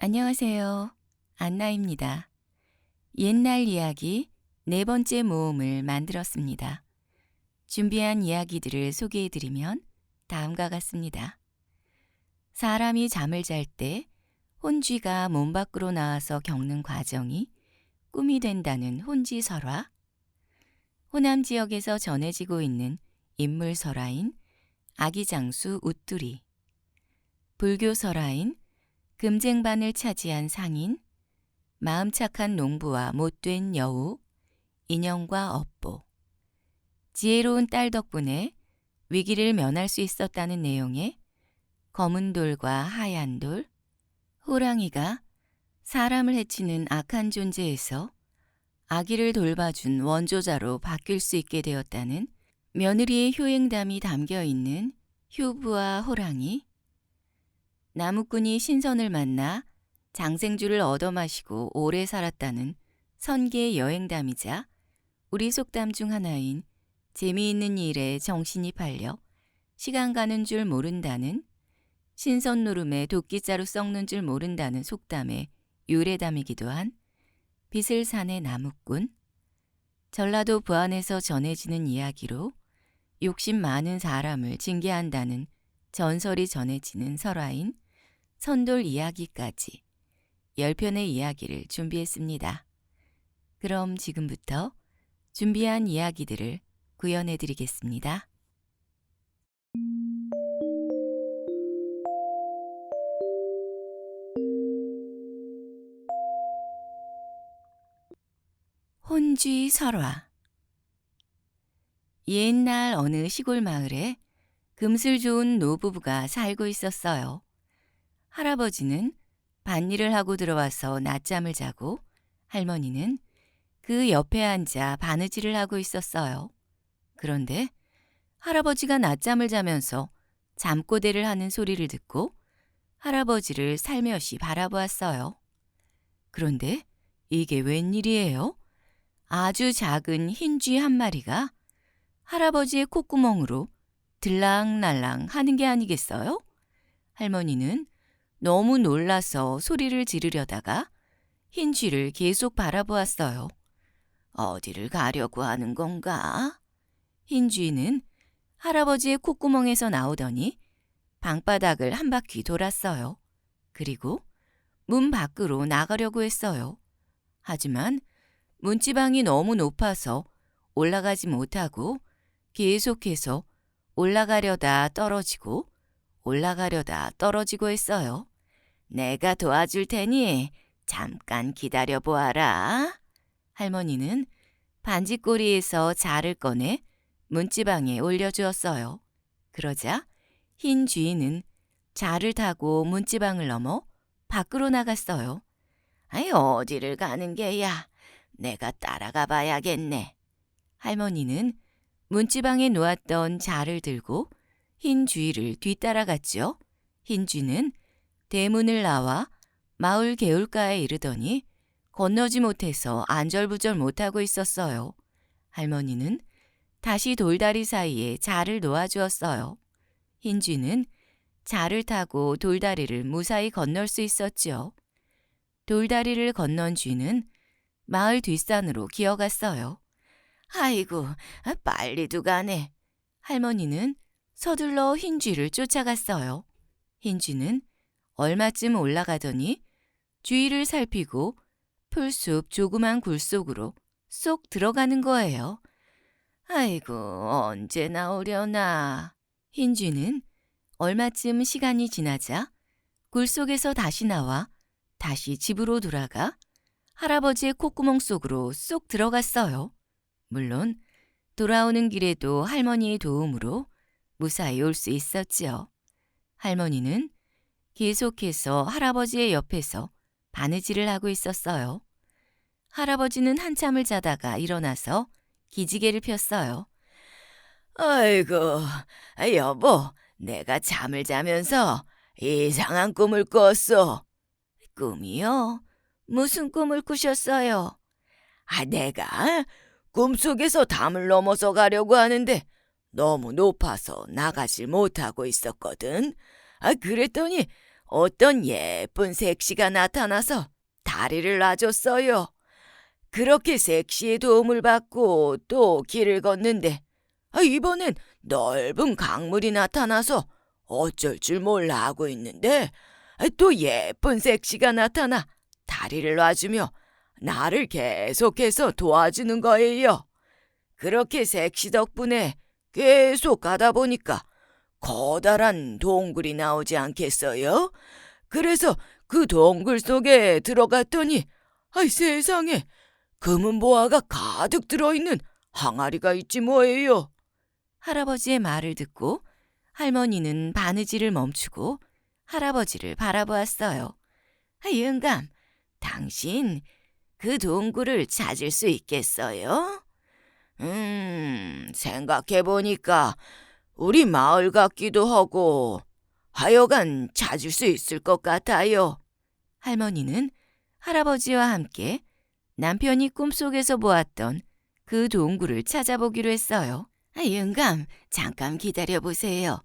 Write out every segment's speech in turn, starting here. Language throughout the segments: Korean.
안녕하세요. 안나입니다. 옛날 이야기 네 번째 모음을 만들었습니다. 준비한 이야기들을 소개해드리면 다음과 같습니다. 사람이 잠을 잘 때 혼쥐가 몸 밖으로 나와서 겪는 과정이 꿈이 된다는 혼쥐설화, 호남 지역에서 전해지고 있는 인물 설화인 아기장수 우뚜리, 불교 설화인 금쟁반을 차지한 상인, 마음 착한 농부와 못된 여우, 인형과 업보, 지혜로운 딸 덕분에 위기를 면할 수 있었다는 내용의 검은 돌과 하얀 돌, 호랑이가 사람을 해치는 악한 존재에서 아기를 돌봐준 원조자로 바뀔 수 있게 되었다는 며느리의 효행담이 담겨 있는 효부와 호랑이, 나무꾼이 신선을 만나 장생주를 얻어 마시고 오래 살았다는 선계의 여행담이자 우리 속담 중 하나인 재미있는 일에 정신이 팔려 시간 가는 줄 모른다는 신선 노름에 도끼자루 썩는 줄 모른다는 속담의 유래담이기도 한 빗을산의 나무꾼, 전라도 부안에서 전해지는 이야기로 욕심 많은 사람을 징계한다는 전설이 전해지는 설화인 선돌 이야기까지 10편의 이야기를 준비했습니다. 그럼 지금부터 준비한 이야기들을 구현해 드리겠습니다. 혼쥐 설화. 옛날 어느 시골 마을에 금슬 좋은 노부부가 살고 있었어요. 할아버지는 밭일을 하고 들어와서 낮잠을 자고 할머니는 그 옆에 앉아 바느질을 하고 있었어요. 그런데 할아버지가 낮잠을 자면서 잠꼬대를 하는 소리를 듣고 할아버지를 살며시 바라보았어요. 그런데 이게 웬일이에요? 아주 작은 흰 쥐 한 마리가 할아버지의 콧구멍으로 들락날락 하는 게 아니겠어요? 할머니는 너무 놀라서 소리를 지르려다가 흰 쥐를 계속 바라보았어요. 어디를 가려고 하는 건가? 흰 쥐는 할아버지의 콧구멍에서 나오더니 방바닥을 한 바퀴 돌았어요. 그리고 문 밖으로 나가려고 했어요. 하지만 문지방이 너무 높아서 올라가지 못하고 계속해서 올라가려다 떨어지고 올라가려다 떨어지고 했어요. 내가 도와줄 테니 잠깐 기다려 보아라. 할머니는 반지꼬리에서 자를 꺼내 문지방에 올려주었어요. 그러자 흰 쥐는 자를 타고 문지방을 넘어 밖으로 나갔어요. 아이, 어디를 가는 게야? 내가 따라가 봐야겠네. 할머니는 문지방에 놓았던 자를 들고 흰 쥐를 뒤따라갔죠. 흰 쥐는 대문을 나와 마을 개울가에 이르더니 건너지 못해서 안절부절 못하고 있었어요. 할머니는 다시 돌다리 사이에 자를 놓아주었어요. 흰 쥐는 자를 타고 돌다리를 무사히 건널 수 있었죠. 돌다리를 건넌 쥐는 마을 뒷산으로 기어갔어요. 아이고, 빨리도 가네. 할머니는 서둘러 흰 쥐를 쫓아갔어요. 흰 쥐는 얼마쯤 올라가더니 주위를 살피고 풀숲 조그만 굴 속으로 쏙 들어가는 거예요. 아이고, 언제 나오려나. 흰 쥐는 얼마쯤 시간이 지나자 굴 속에서 다시 나와 다시 집으로 돌아가 할아버지의 콧구멍 속으로 쏙 들어갔어요. 물론 돌아오는 길에도 할머니의 도움으로 무사히 올 수 있었지요. 할머니는 계속해서 할아버지의 옆에서 바느질을 하고 있었어요. 할아버지는 한참을 자다가 일어나서 기지개를 폈어요. 아이고, 여보, 내가 잠을 자면서 이상한 꿈을 꿨어. 꿈이요? 무슨 꿈을 꾸셨어요? 내가 꿈속에서 담을 넘어서 가려고 하는데 너무 높아서 나가질 못하고 있었거든. 그랬더니 어떤 예쁜 색시가 나타나서 다리를 놔줬어요. 그렇게 색시의 도움을 받고 또 길을 걷는데 이번엔 넓은 강물이 나타나서 어쩔 줄 몰라 하고 있는데 또 예쁜 색시가 나타나 다리를 놔주며 나를 계속해서 도와주는 거예요. 그렇게 색시 덕분에 계속 가다 보니까 커다란 동굴이 나오지 않겠어요? 그래서 그 동굴 속에 들어갔더니 세상에 금은보화가 가득 들어있는 항아리가 있지 뭐예요. 할아버지의 말을 듣고 할머니는 바느질을 멈추고 할아버지를 바라보았어요. 영감, 당신 그 동굴을 찾을 수 있겠어요? 생각해보니까 우리 마을 같기도 하고 하여간 찾을 수 있을 것 같아요. 할머니는 할아버지와 함께 남편이 꿈속에서 보았던 그 동굴을 찾아보기로 했어요. 영감, 잠깐 기다려보세요.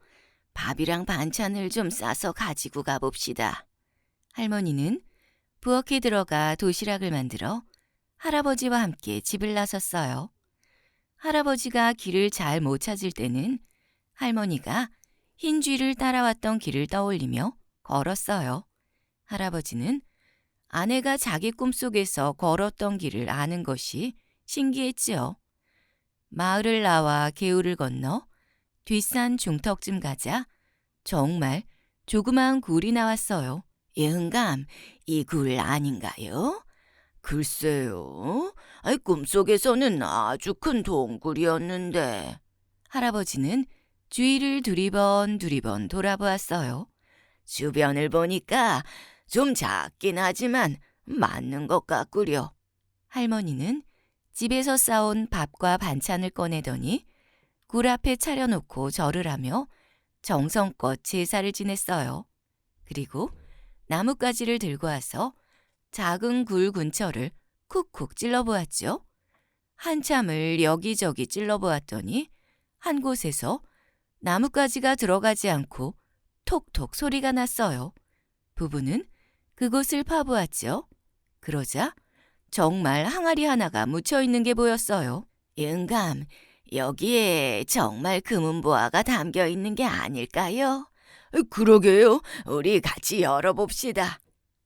밥이랑 반찬을 좀 싸서 가지고 가봅시다. 할머니는 부엌에 들어가 도시락을 만들어 할아버지와 함께 집을 나섰어요. 할아버지가 길을 잘 못 찾을 때는 할머니가 흰 쥐를 따라왔던 길을 떠올리며 걸었어요. 할아버지는 아내가 자기 꿈속에서 걸었던 길을 아는 것이 신기했지요. 마을을 나와 개울을 건너 뒷산 중턱쯤 가자 정말 조그마한 굴이 나왔어요. 영감, 이 굴 아닌가요? 글쎄요. 꿈속에서는 아주 큰 동굴이었는데. 할아버지는 주위를 두리번 돌아보았어요. 주변을 보니까 좀 작긴 하지만 맞는 것 같구려. 할머니는 집에서 싸온 밥과 반찬을 꺼내더니 굴 앞에 차려놓고 절을 하며 정성껏 제사를 지냈어요. 그리고 나뭇가지를 들고 와서 작은 굴 근처를 쿡쿡 찔러보았죠. 한참을 여기저기 찔러보았더니 한 곳에서 나뭇가지가 들어가지 않고 톡톡 소리가 났어요. 부부는 그곳을 파보았죠. 그러자 정말 항아리 하나가 묻혀있는 게 보였어요. 영감, 여기에 정말 금은보화가 담겨 있는 게 아닐까요? 그러게요. 우리 같이 열어봅시다.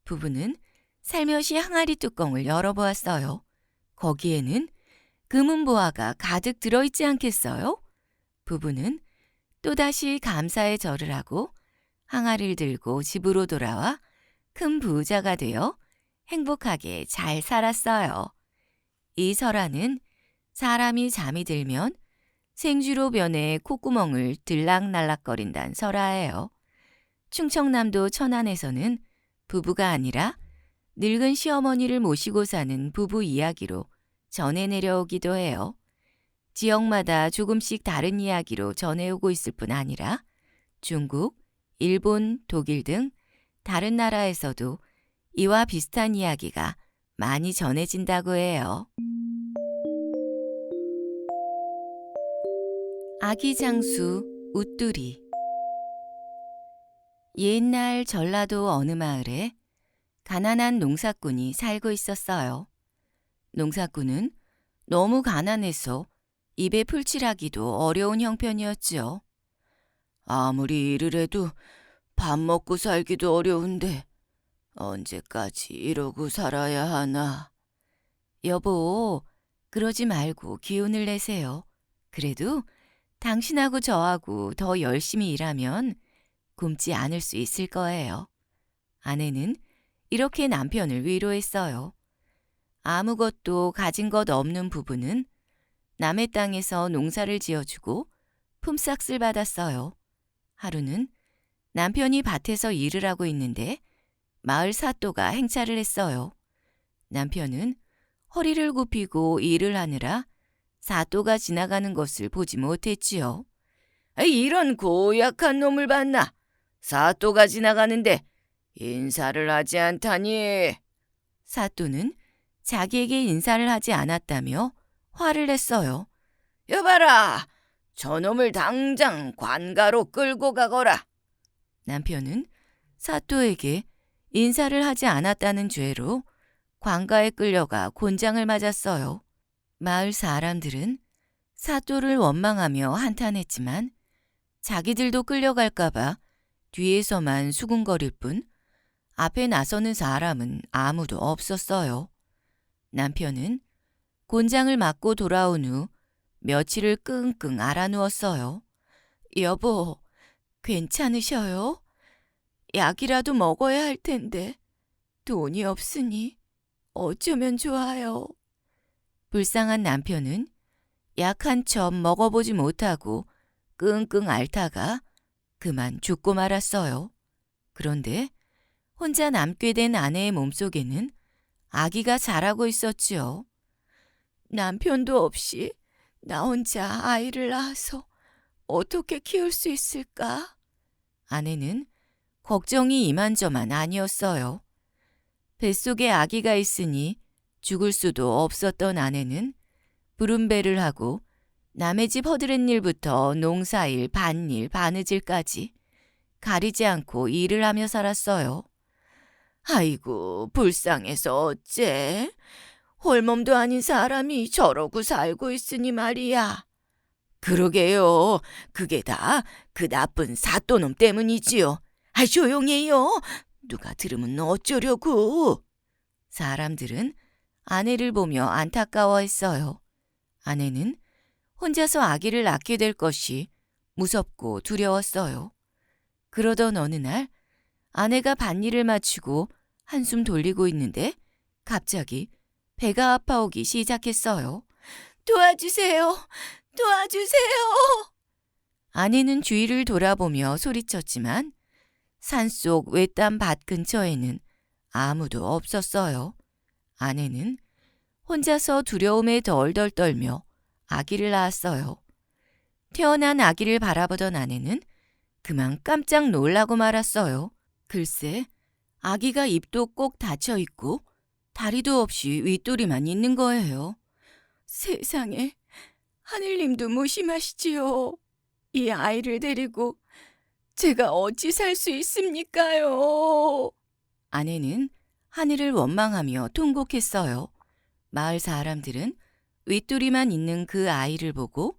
부부는 살며시 항아리 뚜껑을 열어보았어요. 거기에는 금은보화가 가득 들어있지 않겠어요? 부부는 또다시 감사의 절을 하고 항아리를 들고 집으로 돌아와 큰 부자가 되어 행복하게 잘 살았어요. 이 설화는 사람이 잠이 들면 생쥐로 변해 콧구멍을 들락날락거린다는 설화예요. 충청남도 천안에서는 부부가 아니라 늙은 시어머니를 모시고 사는 부부 이야기로 전해 내려오기도 해요. 지역마다 조금씩 다른 이야기로 전해오고 있을 뿐 아니라 중국, 일본, 독일 등 다른 나라에서도 이와 비슷한 이야기가 많이 전해진다고 해요. 아기 장수 웃두리. 옛날 전라도 어느 마을에 가난한 농사꾼이 살고 있었어요. 농사꾼은 너무 가난해서 입에 풀칠하기도 어려운 형편이었지요. 아무리 일을 해도 밥 먹고 살기도 어려운데 언제까지 이러고 살아야 하나. 여보, 그러지 말고 기운을 내세요. 그래도 당신하고 저하고 더 열심히 일하면 굶지 않을 수 있을 거예요. 아내는 이렇게 남편을 위로했어요. 아무것도 가진 것 없는 부부는 남의 땅에서 농사를 지어주고 품삯을 받았어요. 하루는 남편이 밭에서 일을 하고 있는데 마을 사또가 행차를 했어요. 남편은 허리를 굽히고 일을 하느라 사또가 지나가는 것을 보지 못했지요. 이런 고약한 놈을 봤나? 사또가 지나가는데 인사를 하지 않다니. 사또는 자기에게 인사를 하지 않았다며 화를 냈어요. 여봐라, 저놈을 당장 관가로 끌고 가거라. 남편은 사또에게 인사를 하지 않았다는 죄로 관가에 끌려가 곤장을 맞았어요. 마을 사람들은 사또를 원망하며 한탄했지만 자기들도 끌려갈까봐 뒤에서만 수군거릴 뿐 앞에 나서는 사람은 아무도 없었어요. 남편은 곤장을 맞고 돌아온 후 며칠을 끙끙 앓아누웠어요. 여보, 괜찮으셔요? 약이라도 먹어야 할 텐데 돈이 없으니 어쩌면 좋아요. 불쌍한 남편은 약 한 첩 먹어보지 못하고 끙끙 앓다가 그만 죽고 말았어요. 그런데 혼자 남게 된 아내의 몸속에는 아기가 자라고 있었지요. 남편도 없이 나 혼자 아이를 낳아서 어떻게 키울 수 있을까? 아내는 걱정이 이만저만 아니었어요. 뱃속에 아기가 있으니 죽을 수도 없었던 아내는 부름배를 하고 남의 집 허드렛일부터 농사일, 밭일, 바느질까지 가리지 않고 일을 하며 살았어요. 아이고, 불쌍해서 어째? 홀몸도 아닌 사람이 저러고 살고 있으니 말이야. 그러게요. 그게 다 그 나쁜 사또놈 때문이지요. 조용해요. 누가 들으면 어쩌려고. 사람들은 아내를 보며 안타까워했어요. 아내는 혼자서 아기를 낳게 될 것이 무섭고 두려웠어요. 그러던 어느 날 아내가 밭일을 마치고 한숨 돌리고 있는데 갑자기 배가 아파오기 시작했어요. 도와주세요! 도와주세요! 아내는 주위를 돌아보며 소리쳤지만 산속 외딴 밭 근처에는 아무도 없었어요. 아내는 혼자서 두려움에 덜덜 떨며 아기를 낳았어요. 태어난 아기를 바라보던 아내는 그만 깜짝 놀라고 말았어요. 글쎄, 아기가 입도 꼭 닫혀 있고 다리도 없이 윗도리만 있는 거예요. 세상에, 하늘님도 무심하시지요. 이 아이를 데리고 제가 어찌 살 수 있습니까요? 아내는 하늘을 원망하며 통곡했어요. 마을 사람들은 윗도리만 있는 그 아이를 보고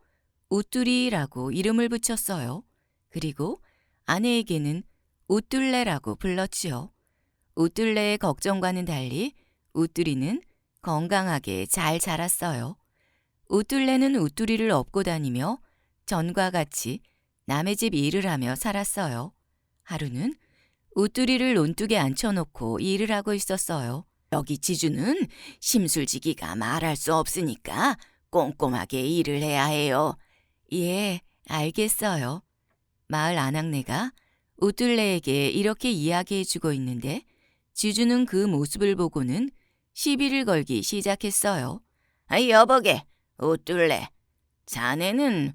웃두리라고 이름을 붙였어요. 그리고 아내에게는 웃둘레라고 불렀지요. 웃둘레의 걱정과는 달리 웃두리는 건강하게 잘 자랐어요. 웃둘레는 웃두리를 업고 다니며 전과 같이 남의 집 일을 하며 살았어요. 하루는 웃두리를 논둑에 앉혀놓고 일을 하고 있었어요. 여기 지주는 심술지기가 말할 수 없으니까 꼼꼼하게 일을 해야 해요. 예, 알겠어요. 마을 아낙네가 웃둘레에게 이렇게 이야기해주고 있는데 지주는 그 모습을 보고는 시비를 걸기 시작했어요. 여보게, 웃둘레, 자네는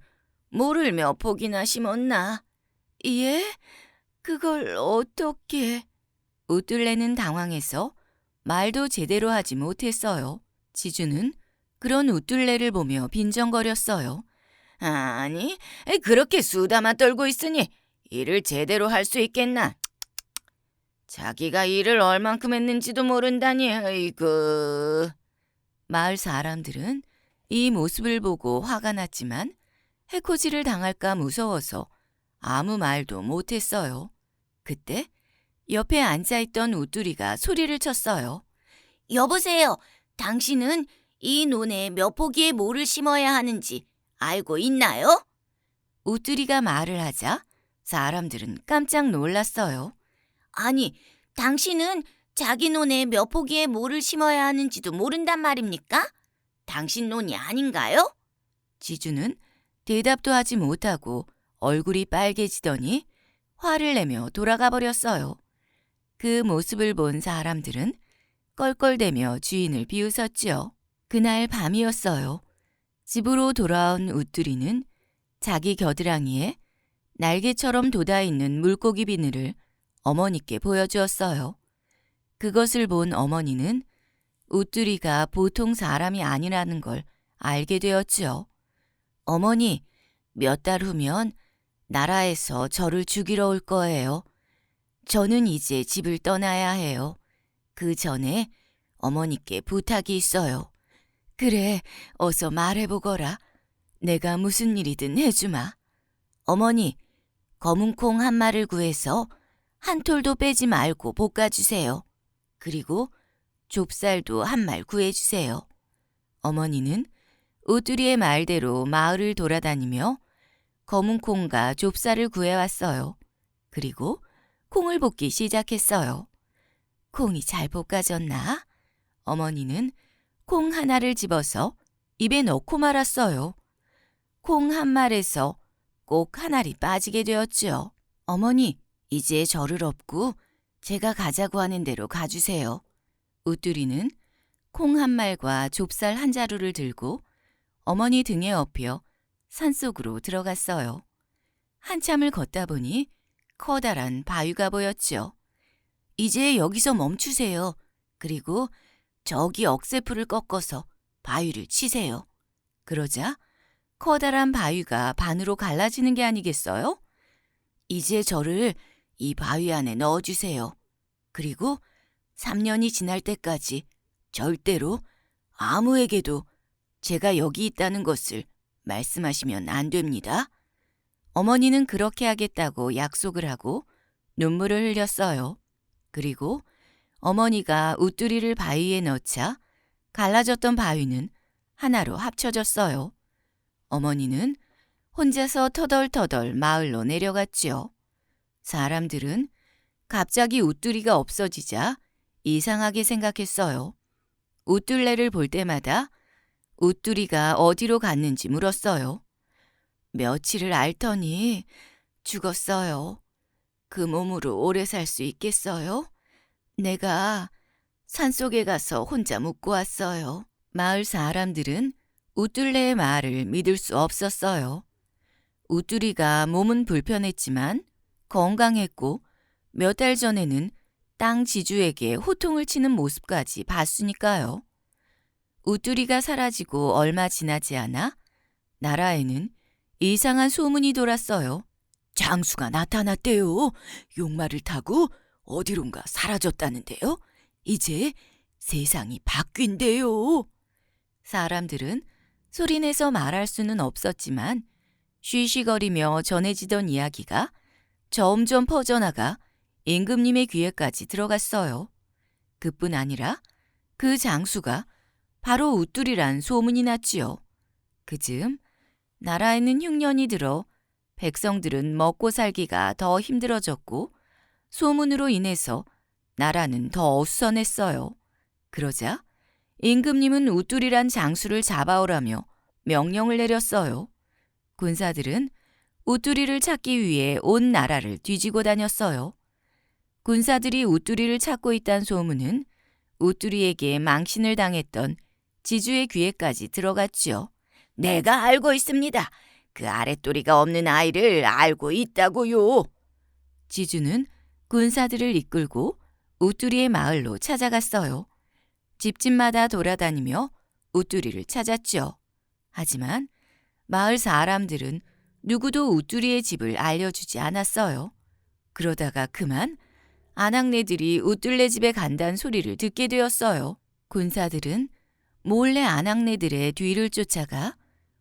물을 몇 폭이나 심었나? 예? 그걸 어떻게? 웃둘레는 당황해서 말도 제대로 하지 못했어요. 지주는 그런 웃둘레를 보며 빈정거렸어요. 아니, 그렇게 수다만 떨고 있으니 일을 제대로 할 수 있겠나? 자기가 일을 얼만큼 했는지도 모른다니, 아이고. 마을 사람들은 이 모습을 보고 화가 났지만 해코지를 당할까 무서워서 아무 말도 못했어요. 그때 옆에 앉아있던 웃두리가 소리를 쳤어요. 여보세요. 당신은 이 논에 몇 포기의 모를 심어야 하는지 알고 있나요? 웃두리가 말을 하자 사람들은 깜짝 놀랐어요. 아니, 당신은 자기 논에 몇 포기의 모를 심어야 하는지도 모른단 말입니까? 당신 논이 아닌가요? 지주는 대답도 하지 못하고 얼굴이 빨개지더니 화를 내며 돌아가 버렸어요. 그 모습을 본 사람들은 껄껄대며 주인을 비웃었지요. 그날 밤이었어요. 집으로 돌아온 웃두리는 자기 겨드랑이에 날개처럼 돋아있는 물고기 비늘을 어머니께 보여주었어요. 그것을 본 어머니는 웃두리가 보통 사람이 아니라는 걸 알게 되었지요. 어머니, 몇 달 후면 나라에서 저를 죽이러 올 거예요. 저는 이제 집을 떠나야 해요. 그 전에 어머니께 부탁이 있어요. 그래, 어서 말해보거라. 내가 무슨 일이든 해주마. 어머니, 검은콩 한 마를 구해서 한 톨도 빼지 말고 볶아주세요. 그리고 좁쌀도 한 말 구해주세요. 어머니는 우뚜리의 말대로 마을을 돌아다니며 검은콩과 좁쌀을 구해왔어요. 그리고 콩을 볶기 시작했어요. 콩이 잘 볶아졌나? 어머니는 콩 하나를 집어서 입에 넣고 말았어요. 콩 한 말에서 꼭 한 알이 빠지게 되었죠. 어머니, 이제 저를 업고 제가 가자고 하는 대로 가주세요. 우뚜리는 콩 한 말과 좁쌀 한 자루를 들고 어머니 등에 업혀 산속으로 들어갔어요. 한참을 걷다 보니 커다란 바위가 보였죠. 이제 여기서 멈추세요. 그리고 저기 억새풀을 꺾어서 바위를 치세요. 그러자 커다란 바위가 반으로 갈라지는 게 아니겠어요? 이제 저를 이 바위 안에 넣어주세요. 그리고 3년이 지날 때까지 절대로 아무에게도 제가 여기 있다는 것을 말씀하시면 안 됩니다. 어머니는 그렇게 하겠다고 약속을 하고 눈물을 흘렸어요. 그리고 어머니가 우뚜리를 바위에 넣자 갈라졌던 바위는 하나로 합쳐졌어요. 어머니는 혼자서 터덜터덜 마을로 내려갔지요. 사람들은 갑자기 우뚜리가 없어지자 이상하게 생각했어요. 우뚤레를 볼 때마다 우뚜리가 어디로 갔는지 물었어요. 며칠을 앓더니 죽었어요. 그 몸으로 오래 살 수 있겠어요? 내가 산속에 가서 혼자 묵고 왔어요. 마을 사람들은 우뚤레의 말을 믿을 수 없었어요. 우뚜리가 몸은 불편했지만 건강했고 몇 달 전에는 땅 지주에게 호통을 치는 모습까지 봤으니까요. 우뚜리가 사라지고 얼마 지나지 않아 나라에는 이상한 소문이 돌았어요. 장수가 나타났대요. 용마를 타고 어디론가 사라졌다는데요. 이제 세상이 바뀐대요. 사람들은 소리내서 말할 수는 없었지만 쉬쉬거리며 전해지던 이야기가 점점 퍼져나가 임금님의 귀에까지 들어갔어요. 그뿐 아니라 그 장수가 바로 우뚜리란 소문이 났지요. 그즈음 나라에는 흉년이 들어 백성들은 먹고 살기가 더 힘들어졌고 소문으로 인해서 나라는 더 어수선했어요. 그러자 임금님은 우뚜리란 장수를 잡아오라며 명령을 내렸어요. 군사들은 우뚜리를 찾기 위해 온 나라를 뒤지고 다녔어요. 군사들이 우뚜리를 찾고 있다는 소문은 우뚜리에게 망신을 당했던 지주의 귀에까지 들어갔지요. 내가 알고 있습니다. 그 아랫도리가 없는 아이를 알고 있다고요. 지주는 군사들을 이끌고 우뚜리의 마을로 찾아갔어요. 집집마다 돌아다니며 우뚜리를 찾았죠. 하지만 마을 사람들은 누구도 우뚜리의 집을 알려주지 않았어요. 그러다가 그만 아낙네들이 우뚤레 집에 간다는 소리를 듣게 되었어요. 군사들은 몰래 아낙네들의 뒤를 쫓아가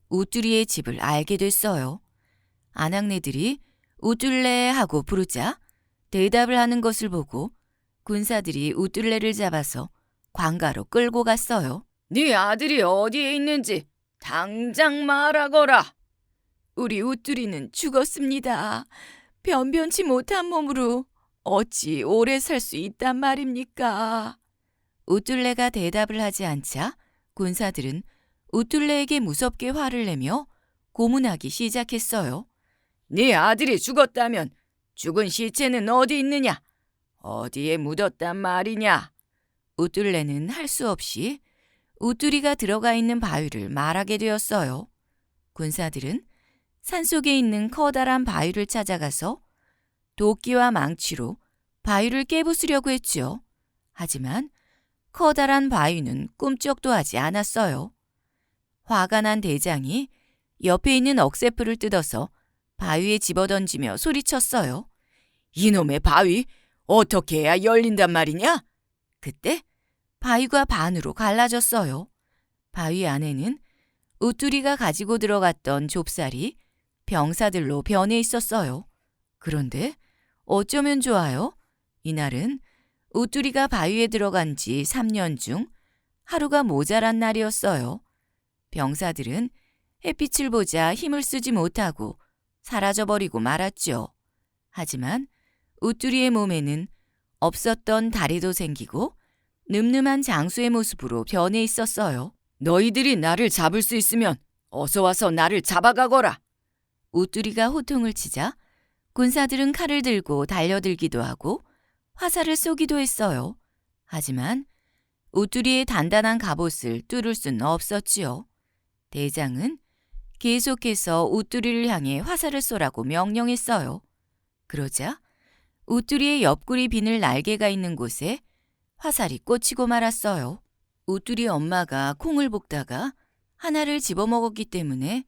우뚜리의 집을 알게 됐어요. 아낙네들이 우뚤레 하고 부르자 대답을 하는 것을 보고 군사들이 우뚤레를 잡아서 관가로 끌고 갔어요. 네 아들이 어디에 있는지 당장 말하거라. 우리 우뚜리는 죽었습니다. 변변치 못한 몸으로 어찌 오래 살 수 있단 말입니까? 우뚤레가 대답을 하지 않자 군사들은 우뚤레에게 무섭게 화를 내며 고문하기 시작했어요. 네 아들이 죽었다면 죽은 시체는 어디 있느냐? 어디에 묻었단 말이냐? 우뚤레는 할 수 없이 우뚜리가 들어가 있는 바위를 말하게 되었어요. 군사들은 산속에 있는 커다란 바위를 찾아가서 도끼와 망치로 바위를 깨부수려고 했지요. 하지만 커다란 바위는 꿈쩍도 하지 않았어요. 화가 난 대장이 옆에 있는 억새풀을 뜯어서 바위에 집어던지며 소리쳤어요. 이놈의 바위, 어떻게 해야 열린단 말이냐? 그때 바위가 반으로 갈라졌어요. 바위 안에는 우뚜리가 가지고 들어갔던 좁쌀이 병사들로 변해 있었어요. 그런데 어쩌면 좋아요? 이날은 우뚜리가 바위에 들어간 지 3년 중 하루가 모자란 날이었어요. 병사들은 햇빛을 보자 힘을 쓰지 못하고 사라져버리고 말았죠. 하지만 우뚜리의 몸에는 없었던 다리도 생기고 늠름한 장수의 모습으로 변해 있었어요. 너희들이 나를 잡을 수 있으면 어서 와서 나를 잡아가거라. 우뚜리가 호통을 치자 군사들은 칼을 들고 달려들기도 하고 화살을 쏘기도 했어요. 하지만 우뚜리의 단단한 갑옷을 뚫을 수는 없었지요. 대장은 계속해서 우뚜리를 향해 화살을 쏘라고 명령했어요. 그러자 우뚜리의 옆구리 비늘 날개가 있는 곳에 화살이 꽂히고 말았어요. 우뚜리 엄마가 콩을 볶다가 하나를 집어먹었기 때문에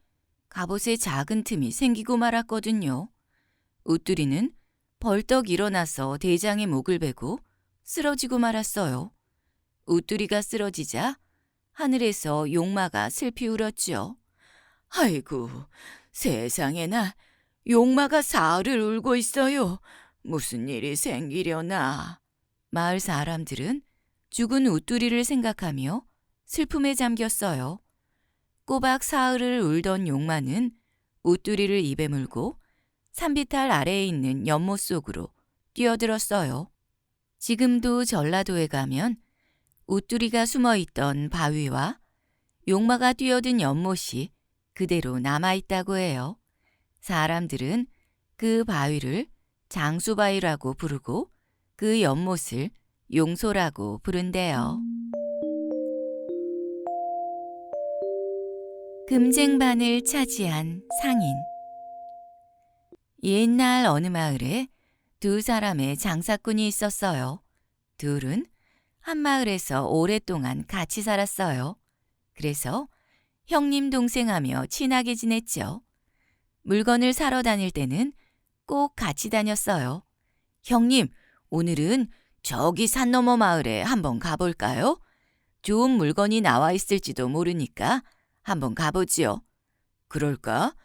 갑옷에 작은 틈이 생기고 말았거든요. 우뚜리는 벌떡 일어나서 대장의 목을 베고 쓰러지고 말았어요. 우뚜리가 쓰러지자 하늘에서 용마가 슬피 울었지요. 아이고, 세상에나 용마가 사흘을 울고 있어요. 무슨 일이 생기려나. 마을 사람들은 죽은 우뚜리를 생각하며 슬픔에 잠겼어요. 꼬박 사흘을 울던 용마는 우뚜리를 입에 물고 산비탈 아래에 있는 연못 속으로 뛰어들었어요. 지금도 전라도에 가면 우뚜리가 숨어있던 바위와 용마가 뛰어든 연못이 그대로 남아있다고 해요. 사람들은 그 바위를 장수바위라고 부르고 그 연못을 용소라고 부른대요. 금쟁반을 차지한 상인. 옛날 어느 마을에 두 사람의 장사꾼이 있었어요. 둘은 한 마을에서 오랫동안 같이 살았어요. 그래서 형님 동생하며 친하게 지냈죠. 물건을 사러 다닐 때는 꼭 같이 다녔어요. 형님, 오늘은 저기 산 너머 마을에 한번 가볼까요? 좋은 물건이 나와 있을지도 모르니까 한번 가보지요. 그럴까?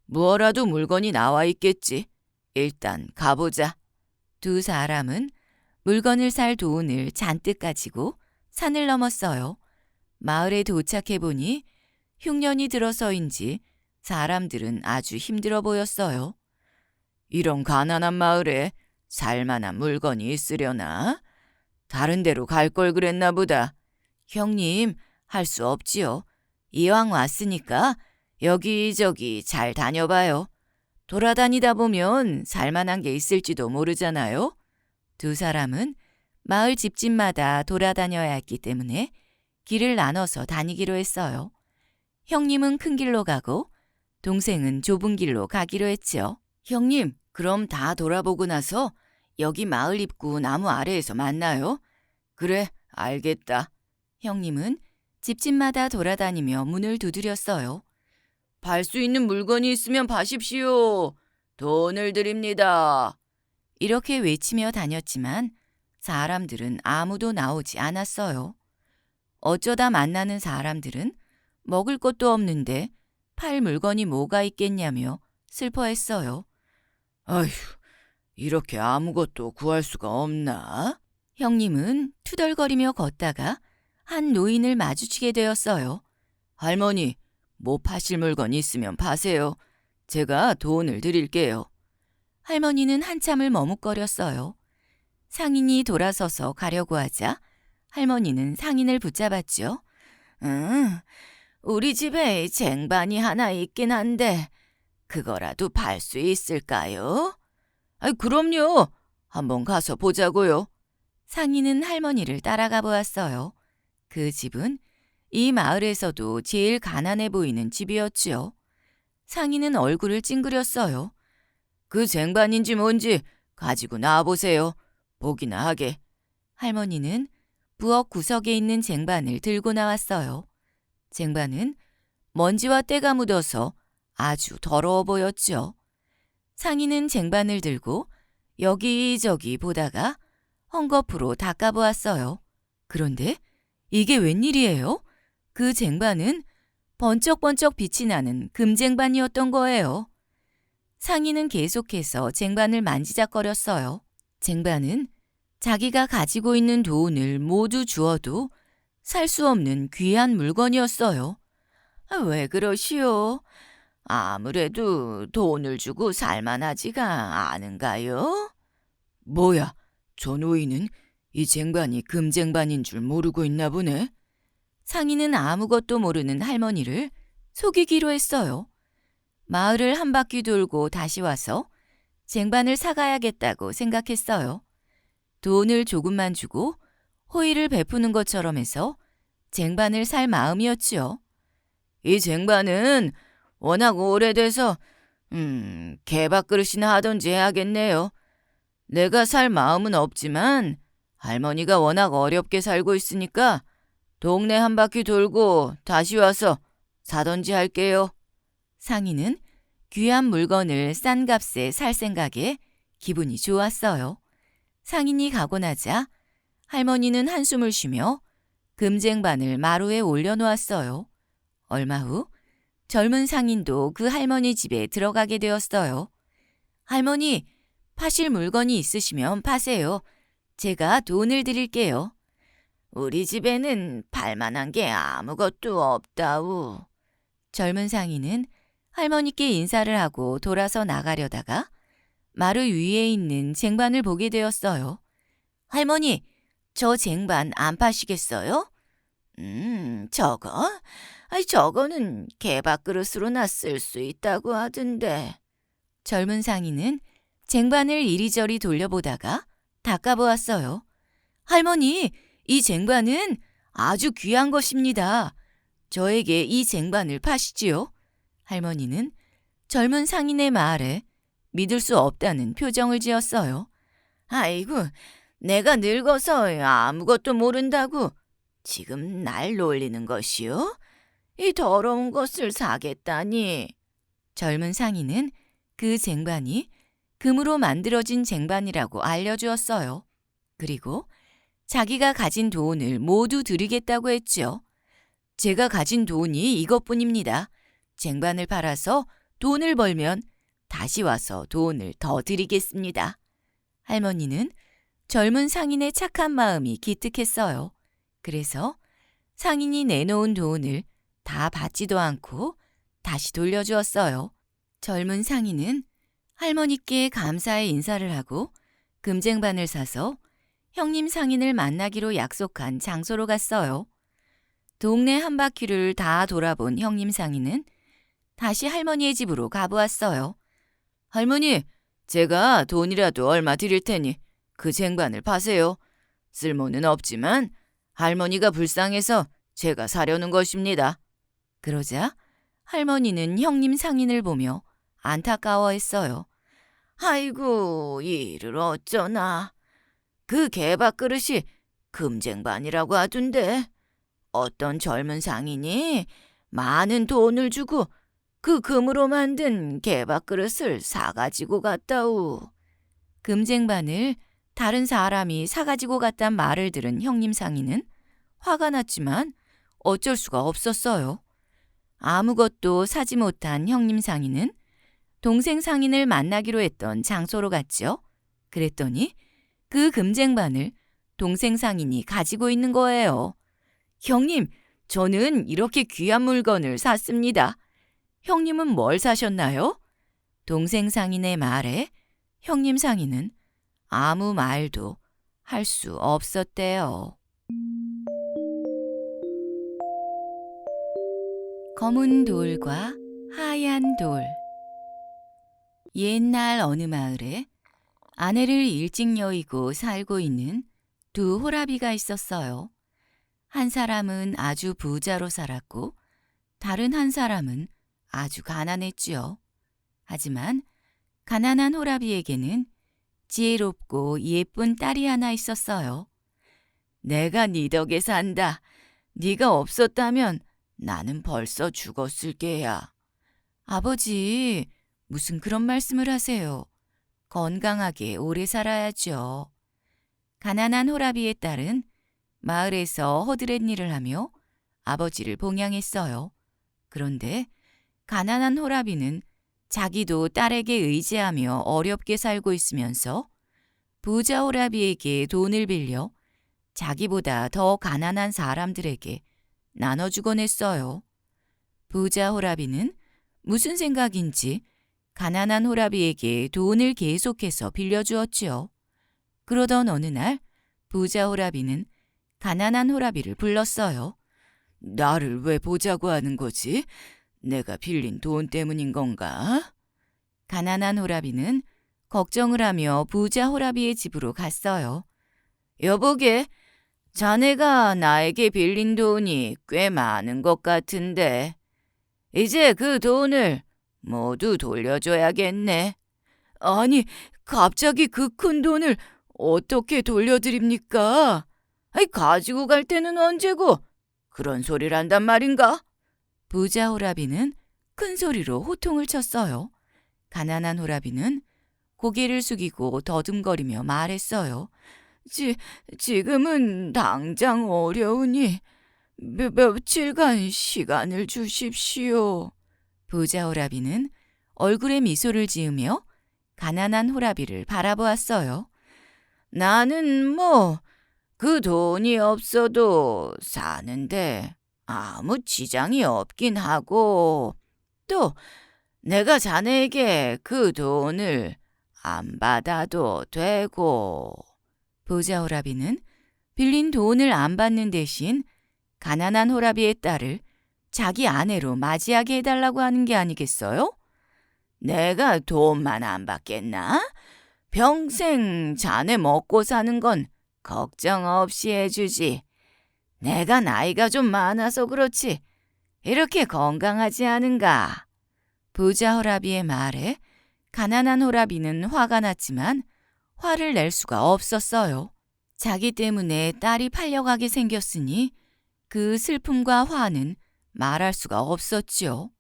뭐라도 물건이 나와 있겠지. 일단 가보자. 두 사람은 물건을 살 돈을 잔뜩 가지고 산을 넘었어요. 마을에 도착해 보니 흉년이 들어서인지 사람들은 아주 힘들어 보였어요. 이런 가난한 마을에 살만한 물건이 있으려나? 다른 데로 갈 걸 그랬나 보다. 형님, 할 수 없지요. 이왕 왔으니까 여기저기 잘 다녀봐요. 돌아다니다 보면 살만한 게 있을지도 모르잖아요. 두 사람은 마을 집집마다 돌아다녀야 했기 때문에 길을 나눠서 다니기로 했어요. 형님은 큰 길로 가고 동생은 좁은 길로 가기로 했지요. 형님, 그럼 다 돌아보고 나서 여기 마을 입구 나무 아래에서 만나요. 그래, 알겠다. 형님은 집집마다 돌아다니며 문을 두드렸어요. 팔 수 있는 물건이 있으면 파십시오. 돈을 드립니다. 이렇게 외치며 다녔지만 사람들은 아무도 나오지 않았어요. 어쩌다 만나는 사람들은 먹을 것도 없는데 팔 물건이 뭐가 있겠냐며 슬퍼했어요. 아휴, 이렇게 아무것도 구할 수가 없나? 형님은 투덜거리며 걷다가 한 노인을 마주치게 되었어요. 할머니, 뭐 파실 물건 있으면 파세요. 제가 돈을 드릴게요. 할머니는 한참을 머뭇거렸어요. 상인이 돌아서서 가려고 하자 할머니는 상인을 붙잡았죠. 우리 집에 쟁반이 하나 있긴 한데 그거라도 팔 수 있을까요? 그럼요. 한번 가서 보자고요. 상인은 할머니를 따라가 보았어요. 그 집은 이 마을에서도 제일 가난해 보이는 집이었지요. 상인은 얼굴을 찡그렸어요. 그 쟁반인지 뭔지 가지고 나와보세요. 보기나 하게. 할머니는 부엌 구석에 있는 쟁반을 들고 나왔어요. 쟁반은 먼지와 때가 묻어서 아주 더러워 보였죠. 상인은 쟁반을 들고 여기저기 보다가 헝겊으로 닦아보았어요. 그런데 이게 웬일이에요? 그 쟁반은 번쩍번쩍 빛이 나는 금쟁반이었던 거예요. 상인은 계속해서 쟁반을 만지작거렸어요. 쟁반은 자기가 가지고 있는 돈을 모두 주어도 살 수 없는 귀한 물건이었어요. 왜 그러시오? 아무래도 돈을 주고 살만하지가 않은가요? 뭐야, 저 노인은 이 쟁반이 금쟁반인 줄 모르고 있나 보네. 상인은 아무것도 모르는 할머니를 속이기로 했어요. 마을을 한 바퀴 돌고 다시 와서 쟁반을 사가야겠다고 생각했어요. 돈을 조금만 주고 호의를 베푸는 것처럼 해서 쟁반을 살 마음이었지요. 이 쟁반은 워낙 오래돼서 개밥그릇이나 하던지 해야겠네요. 내가 살 마음은 없지만 할머니가 워낙 어렵게 살고 있으니까 동네 한 바퀴 돌고 다시 와서 사던지 할게요. 상인은 귀한 물건을 싼 값에 살 생각에 기분이 좋았어요. 상인이 가고 나자 할머니는 한숨을 쉬며 금쟁반을 마루에 올려놓았어요. 얼마 후 젊은 상인도 그 할머니 집에 들어가게 되었어요. 할머니, 파실 물건이 있으시면 파세요. 제가 돈을 드릴게요. 우리 집에는 팔만한 게 아무것도 없다우. 젊은 상인은 할머니께 인사를 하고 돌아서 나가려다가 마루 위에 있는 쟁반을 보게 되었어요. 할머니, 저 쟁반 안 파시겠어요? 저거? 저거는 개밥그릇으로나 쓸 수 있다고 하던데. 젊은 상인은 쟁반을 이리저리 돌려보다가 닦아보았어요. 할머니, 이 쟁반은 아주 귀한 것입니다. 저에게 이 쟁반을 파시지요. 할머니는 젊은 상인의 말에 믿을 수 없다는 표정을 지었어요. 아이고, 내가 늙어서 아무것도 모른다고 지금 날 놀리는 것이요? 이 더러운 것을 사겠다니. 젊은 상인은 그 쟁반이 금으로 만들어진 쟁반이라고 알려주었어요. 그리고 자기가 가진 돈을 모두 드리겠다고 했죠. 제가 가진 돈이 이것뿐입니다. 쟁반을 팔아서 돈을 벌면 다시 와서 돈을 더 드리겠습니다. 할머니는 젊은 상인의 착한 마음이 기특했어요. 그래서 상인이 내놓은 돈을 다 받지도 않고 다시 돌려주었어요. 젊은 상인은 할머니께 감사의 인사를 하고 금쟁반을 사서 형님 상인을 만나기로 약속한 장소로 갔어요. 동네 한 바퀴를 다 돌아본 형님 상인은 다시 할머니의 집으로 가보았어요. 할머니, 제가 돈이라도 얼마 드릴 테니 그 쟁반을 파세요. 쓸모는 없지만 할머니가 불쌍해서 제가 사려는 것입니다. 그러자 할머니는 형님 상인을 보며 안타까워했어요. 아이고, 이 일을 어쩌나. 그 개밥그릇이 금쟁반이라고 하던데 어떤 젊은 상인이 많은 돈을 주고 그 금으로 만든 개밥그릇을 사가지고 갔다우. 금쟁반을 다른 사람이 사가지고 갔단 말을 들은 형님 상인은 화가 났지만 어쩔 수가 없었어요. 아무것도 사지 못한 형님 상인은 동생 상인을 만나기로 했던 장소로 갔죠. 그랬더니 그 금쟁반을 동생 상인이 가지고 있는 거예요. 형님, 저는 이렇게 귀한 물건을 샀습니다. 형님은 뭘 사셨나요? 동생 상인의 말에 형님 상인은 아무 말도 할 수 없었대요. 검은 돌과 하얀 돌. 옛날 어느 마을에 아내를 일찍 여의고 살고 있는 두 호라비가 있었어요. 한 사람은 아주 부자로 살았고 다른 한 사람은 아주 가난했지요. 하지만 가난한 호라비에게는 지혜롭고 예쁜 딸이 하나 있었어요. 내가 네 덕에 산다. 네가 없었다면 나는 벌써 죽었을 게야. 아버지, 무슨 그런 말씀을 하세요. 건강하게 오래 살아야죠. 가난한 호라비의 딸은 마을에서 허드렛 일을 하며 아버지를 봉양했어요. 그런데 가난한 호라비는 자기도 딸에게 의지하며 어렵게 살고 있으면서 부자 호라비에게 돈을 빌려 자기보다 더 가난한 사람들에게 나눠주곤 했어요. 부자 호라비는 무슨 생각인지 가난한 호라비에게 돈을 계속해서 빌려주었지요. 그러던 어느 날 부자 호라비는 가난한 호라비를 불렀어요. 나를 왜 보자고 하는 거지? 내가 빌린 돈 때문인 건가? 가난한 호라비는 걱정을 하며 부자 호라비의 집으로 갔어요. 여보게, 자네가 나에게 빌린 돈이 꽤 많은 것 같은데 이제 그 돈을 모두 돌려줘야겠네. 아니, 갑자기 그 큰 돈을 어떻게 돌려드립니까? 아이, 가지고 갈 때는 언제고 그런 소리를 한단 말인가? 부자 호라비는 큰 소리로 호통을 쳤어요. 가난한 호라비는 고개를 숙이고 더듬거리며 말했어요. 지금은 당장 어려우니 며칠간 시간을 주십시오. 부자 호라비는 얼굴에 미소를 지으며 가난한 호라비를 바라보았어요. 나는 그 돈이 없어도 사는데 아무 지장이 없긴 하고 또 내가 자네에게 그 돈을 안 받아도 되고. 부자 호라비는 빌린 돈을 안 받는 대신 가난한 호라비의 딸을 자기 아내로 맞이하게 해달라고 하는 게 아니겠어요? 내가 돈만 안 받겠나? 평생 자네 먹고 사는 건 걱정 없이 해주지. 내가 나이가 좀 많아서 그렇지 이렇게 건강하지 않은가? 부자 호라비의 말에 가난한 호라비는 화가 났지만 화를 낼 수가 없었어요. 자기 때문에 딸이 팔려가게 생겼으니 그 슬픔과 화는 말할 수가 없었지요.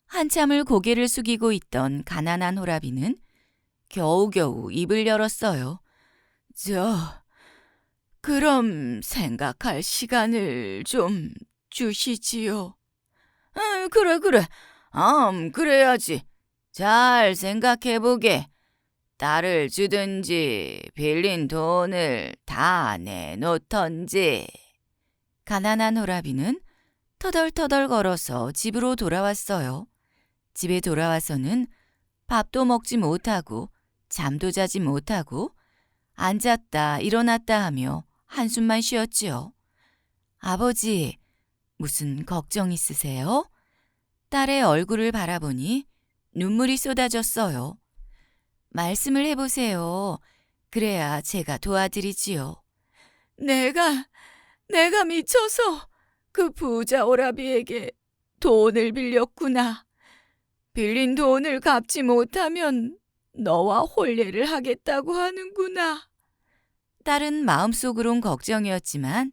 한참을 고개를 숙이고 있던 가난한 호라비는 겨우겨우 입을 열었어요. 그럼 생각할 시간을 좀 주시지요. 그래. 그래야지. 잘 생각해보게. 딸을 주든지 빌린 돈을 다 내놓던지. 가난한 호라비는 터덜터덜 걸어서 집으로 돌아왔어요. 집에 돌아와서는 밥도 먹지 못하고 잠도 자지 못하고 앉았다 일어났다 하며 한숨만 쉬었지요. 아버지, 무슨 걱정 있으세요? 딸의 얼굴을 바라보니 눈물이 쏟아졌어요. 말씀을 해보세요. 그래야 제가 도와드리지요. 내가 미쳐서 그 부자 오라비에게 돈을 빌렸구나. 빌린 돈을 갚지 못하면 너와 혼례를 하겠다고 하는구나. 딸은 마음속으론 걱정이었지만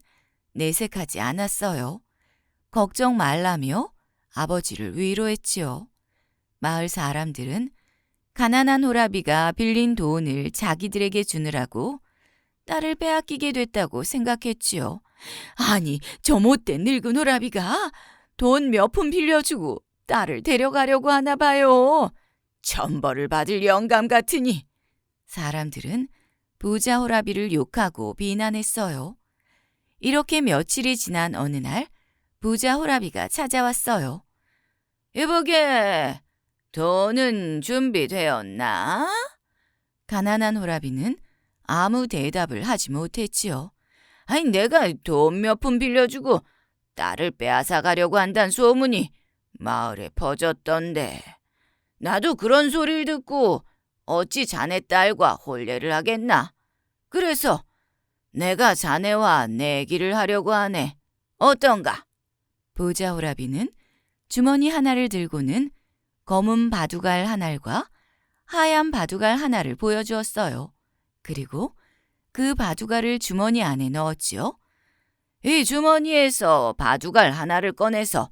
내색하지 않았어요. 걱정 말라며 아버지를 위로했지요. 마을 사람들은 가난한 호라비가 빌린 돈을 자기들에게 주느라고 딸을 빼앗기게 됐다고 생각했지요. 아니, 저 못된 늙은 호라비가 돈 몇 푼 빌려주고 딸을 데려가려고 하나 봐요. 천벌을 받을 영감 같으니. 사람들은 부자 호라비를 욕하고 비난했어요. 이렇게 며칠이 지난 어느 날 부자 호라비가 찾아왔어요. 여보게, 돈은 준비되었나? 가난한 호라비는 아무 대답을 하지 못했지요. 아니, 내가 돈 몇 푼 빌려주고 딸을 빼앗아 가려고 한다는 소문이 마을에 퍼졌던데 나도 그런 소리를 듣고 어찌 자네 딸과 혼례를 하겠나? 그래서 내가 자네와 내기를 하려고 하네. 어떤가? 부자 호라비는 주머니 하나를 들고는 검은 바둑알 한 알과 하얀 바둑알 하나를 보여주었어요. 그리고 그 바둑알을 주머니 안에 넣었지요. 이 주머니에서 바둑알 하나를 꺼내서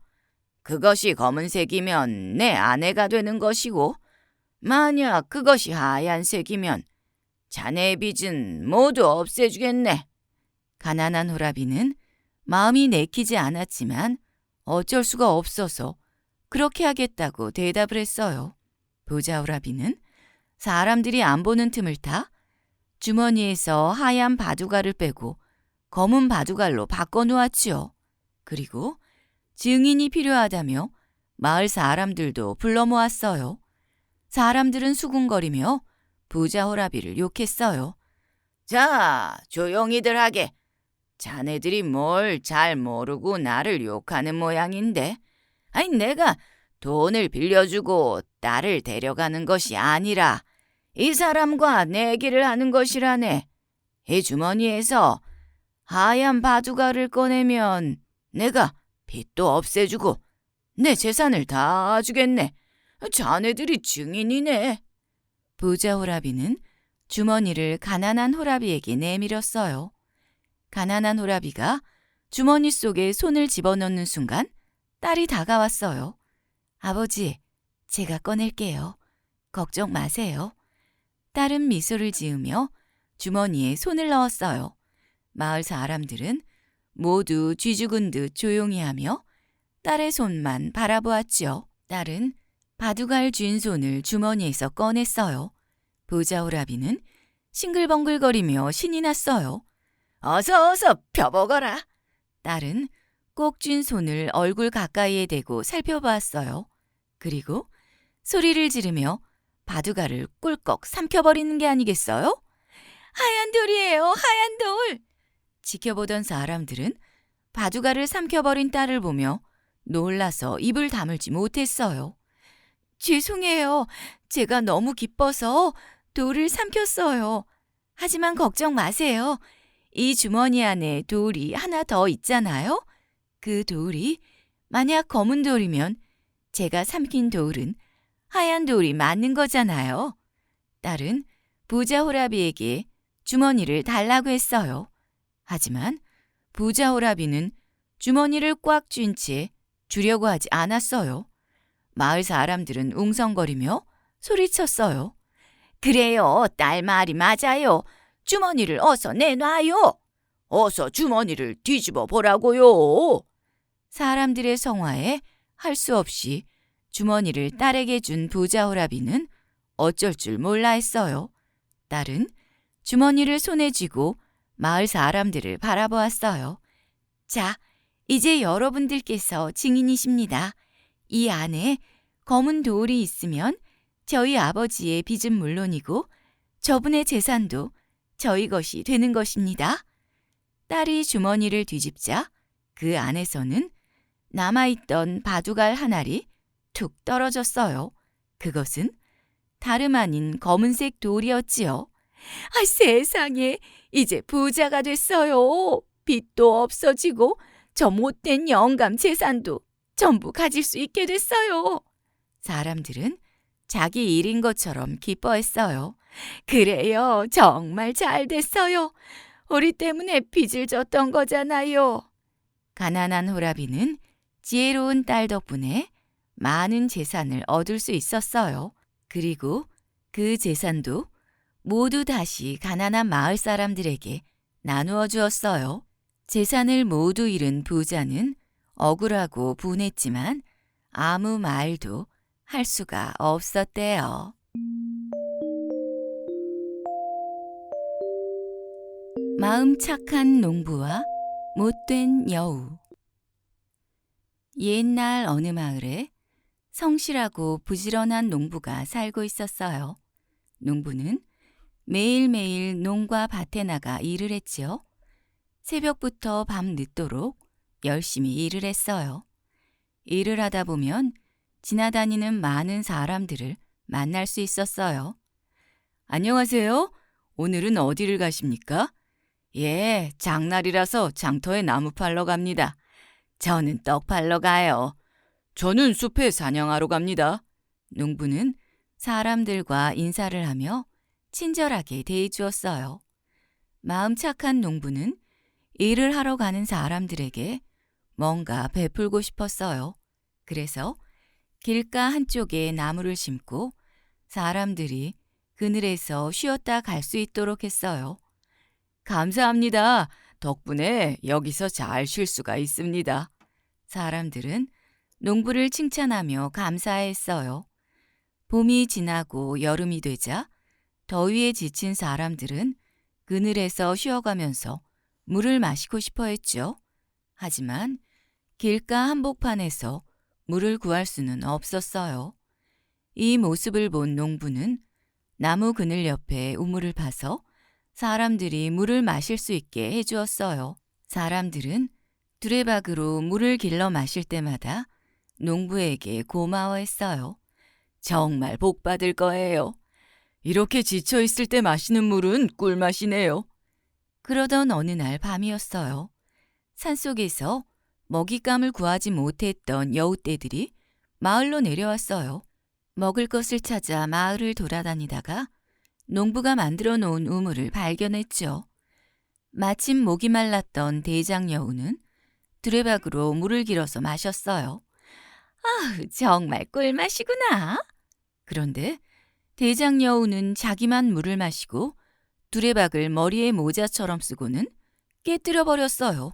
그것이 검은색이면 내 아내가 되는 것이고 만약 그것이 하얀색이면 자네의 빚은 모두 없애주겠네. 가난한 호라비는 마음이 내키지 않았지만 어쩔 수가 없어서 그렇게 하겠다고 대답을 했어요. 부자 호라비는 사람들이 안 보는 틈을 타 주머니에서 하얀 바둑알을 빼고 검은 바둑알로 바꿔놓았지요. 그리고 증인이 필요하다며 마을 사람들도 불러 모았어요. 사람들은 수군거리며 부자 호라비를 욕했어요. 자, 조용히들 하게. 자네들이 뭘 잘 모르고 나를 욕하는 모양인데. 아니, 내가 돈을 빌려주고 딸을 데려가는 것이 아니라 이 사람과 내기를 하는 것이라네. 이 주머니에서 하얀 바둑알을 꺼내면 내가 빚도 없애주고 내 재산을 다 주겠네. 자네들이 증인이네. 부자 호라비는 주머니를 가난한 호라비에게 내밀었어요. 가난한 호라비가 주머니 속에 손을 집어넣는 순간 딸이 다가왔어요. 아버지, 제가 꺼낼게요. 걱정 마세요. 딸은 미소를 지으며 주머니에 손을 넣었어요. 마을 사람들은 모두 쥐죽은 듯 조용히 하며 딸의 손만 바라보았지요. 딸은 바둑알 쥔 손을 주머니에서 꺼냈어요. 부자 호라비는 싱글벙글거리며 신이 났어요. 어서 펴보거라. 딸은 꼭 쥔 손을 얼굴 가까이에 대고 살펴보았어요. 그리고 소리를 지르며 바둑알을 꿀꺽 삼켜버리는 게 아니겠어요? 하얀 돌이에요, 하얀 돌! 지켜보던 사람들은 바둑알을 삼켜버린 딸을 보며 놀라서 입을 다물지 못했어요. 죄송해요. 제가 너무 기뻐서 돌을 삼켰어요. 하지만 걱정 마세요. 이 주머니 안에 돌이 하나 더 있잖아요. 그 돌이 만약 검은 돌이면 제가 삼킨 돌은 하얀 돌이 맞는 거잖아요. 딸은 부자 호라비에게 주머니를 달라고 했어요. 하지만 부자 호라비는 주머니를 꽉 쥔 채 주려고 하지 않았어요. 마을 사람들은 웅성거리며 소리쳤어요. 그래요, 딸 말이 맞아요. 주머니를 어서 내놔요. 어서 주머니를 뒤집어 보라고요. 사람들의 성화에 할 수 없이 주머니를 딸에게 준 부자 호라비는 어쩔 줄 몰라 했어요. 딸은 주머니를 손에 쥐고 마을 사람들을 바라보았어요. 자, 이제 여러분들께서 증인이십니다. 이 안에 검은 돌이 있으면 저희 아버지의 빚은 물론이고 저분의 재산도 저희 것이 되는 것입니다. 딸이 주머니를 뒤집자 그 안에서는 남아있던 바둑알 한 알이 툭 떨어졌어요. 그것은 다름 아닌 검은색 돌이었지요. 아, 세상에, 이제 부자가 됐어요. 빚도 없어지고 저 못된 영감 재산도 전부 가질 수 있게 됐어요. 사람들은 자기 일인 것처럼 기뻐했어요. 그래요, 정말 잘 됐어요. 우리 때문에 빚을 졌던 거잖아요. 가난한 호라비는 지혜로운 딸 덕분에 많은 재산을 얻을 수 있었어요. 그리고 그 재산도 모두 다시 가난한 마을 사람들에게 나누어 주었어요. 재산을 모두 잃은 부자는 억울하고 분했지만 아무 말도 할 수가 없었대요. 마음 착한 농부와 못된 여우. 옛날 어느 마을에 성실하고 부지런한 농부가 살고 있었어요. 농부는 매일매일 농과 밭에 나가 일을 했지요. 새벽부터 밤 늦도록 열심히 일을 했어요. 일을 하다 보면 지나다니는 많은 사람들을 만날 수 있었어요. 안녕하세요. 오늘은 어디를 가십니까? 예, 장날이라서 장터에 나무 팔러 갑니다. 저는 떡 팔러 가요. 저는 숲에 사냥하러 갑니다. 농부는 사람들과 인사를 하며 친절하게 대해주었어요. 마음 착한 농부는 일을 하러 가는 사람들에게 뭔가 베풀고 싶었어요. 그래서 길가 한쪽에 나무를 심고 사람들이 그늘에서 쉬었다 갈 수 있도록 했어요. 감사합니다. 덕분에 여기서 잘 쉴 수가 있습니다. 사람들은 농부를 칭찬하며 감사했어요. 봄이 지나고 여름이 되자 더위에 지친 사람들은 그늘에서 쉬어가면서 물을 마시고 싶어 했죠. 하지만 길가 한복판에서 물을 구할 수는 없었어요. 이 모습을 본 농부는 나무 그늘 옆에 우물을 파서 사람들이 물을 마실 수 있게 해주었어요. 사람들은 두레박으로 물을 길러 마실 때마다 농부에게 고마워했어요. 정말 복 받을 거예요. 이렇게 지쳐 있을 때 마시는 물은 꿀맛이네요. 그러던 어느 날 밤이었어요. 산속에서 먹잇감을 구하지 못했던 여우떼들이 마을로 내려왔어요. 먹을 것을 찾아 마을을 돌아다니다가 농부가 만들어 놓은 우물을 발견했죠. 마침 목이 말랐던 대장 여우는 두레박으로 물을 길어서 마셨어요. 아, 정말 꿀맛이구나. 그런데 대장 여우는 자기만 물을 마시고 두레박을 머리에 모자처럼 쓰고는 깨뜨려 버렸어요.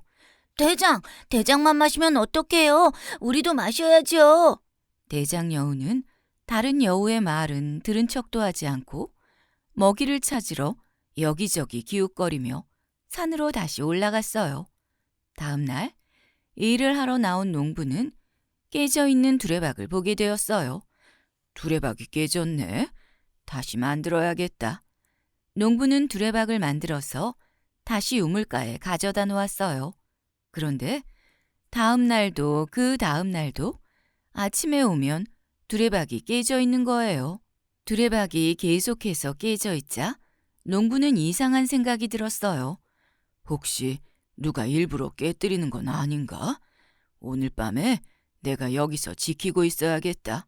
대장만 마시면 어떡해요? 우리도 마셔야죠. 대장 여우는 다른 여우의 말은 들은 척도 하지 않고 먹이를 찾으러 여기저기 기웃거리며 산으로 다시 올라갔어요. 다음 날 일을 하러 나온 농부는 깨져 있는 두레박을 보게 되었어요. 두레박이 깨졌네. 다시 만들어야겠다. 농부는 두레박을 만들어서 다시 우물가에 가져다 놓았어요. 그런데 다음 날도 그 다음 날도 아침에 오면 두레박이 깨져 있는 거예요. 두레박이 계속해서 깨져 있자 농부는 이상한 생각이 들었어요. 혹시 누가 일부러 깨뜨리는 건 아닌가? 오늘 밤에 내가 여기서 지키고 있어야겠다.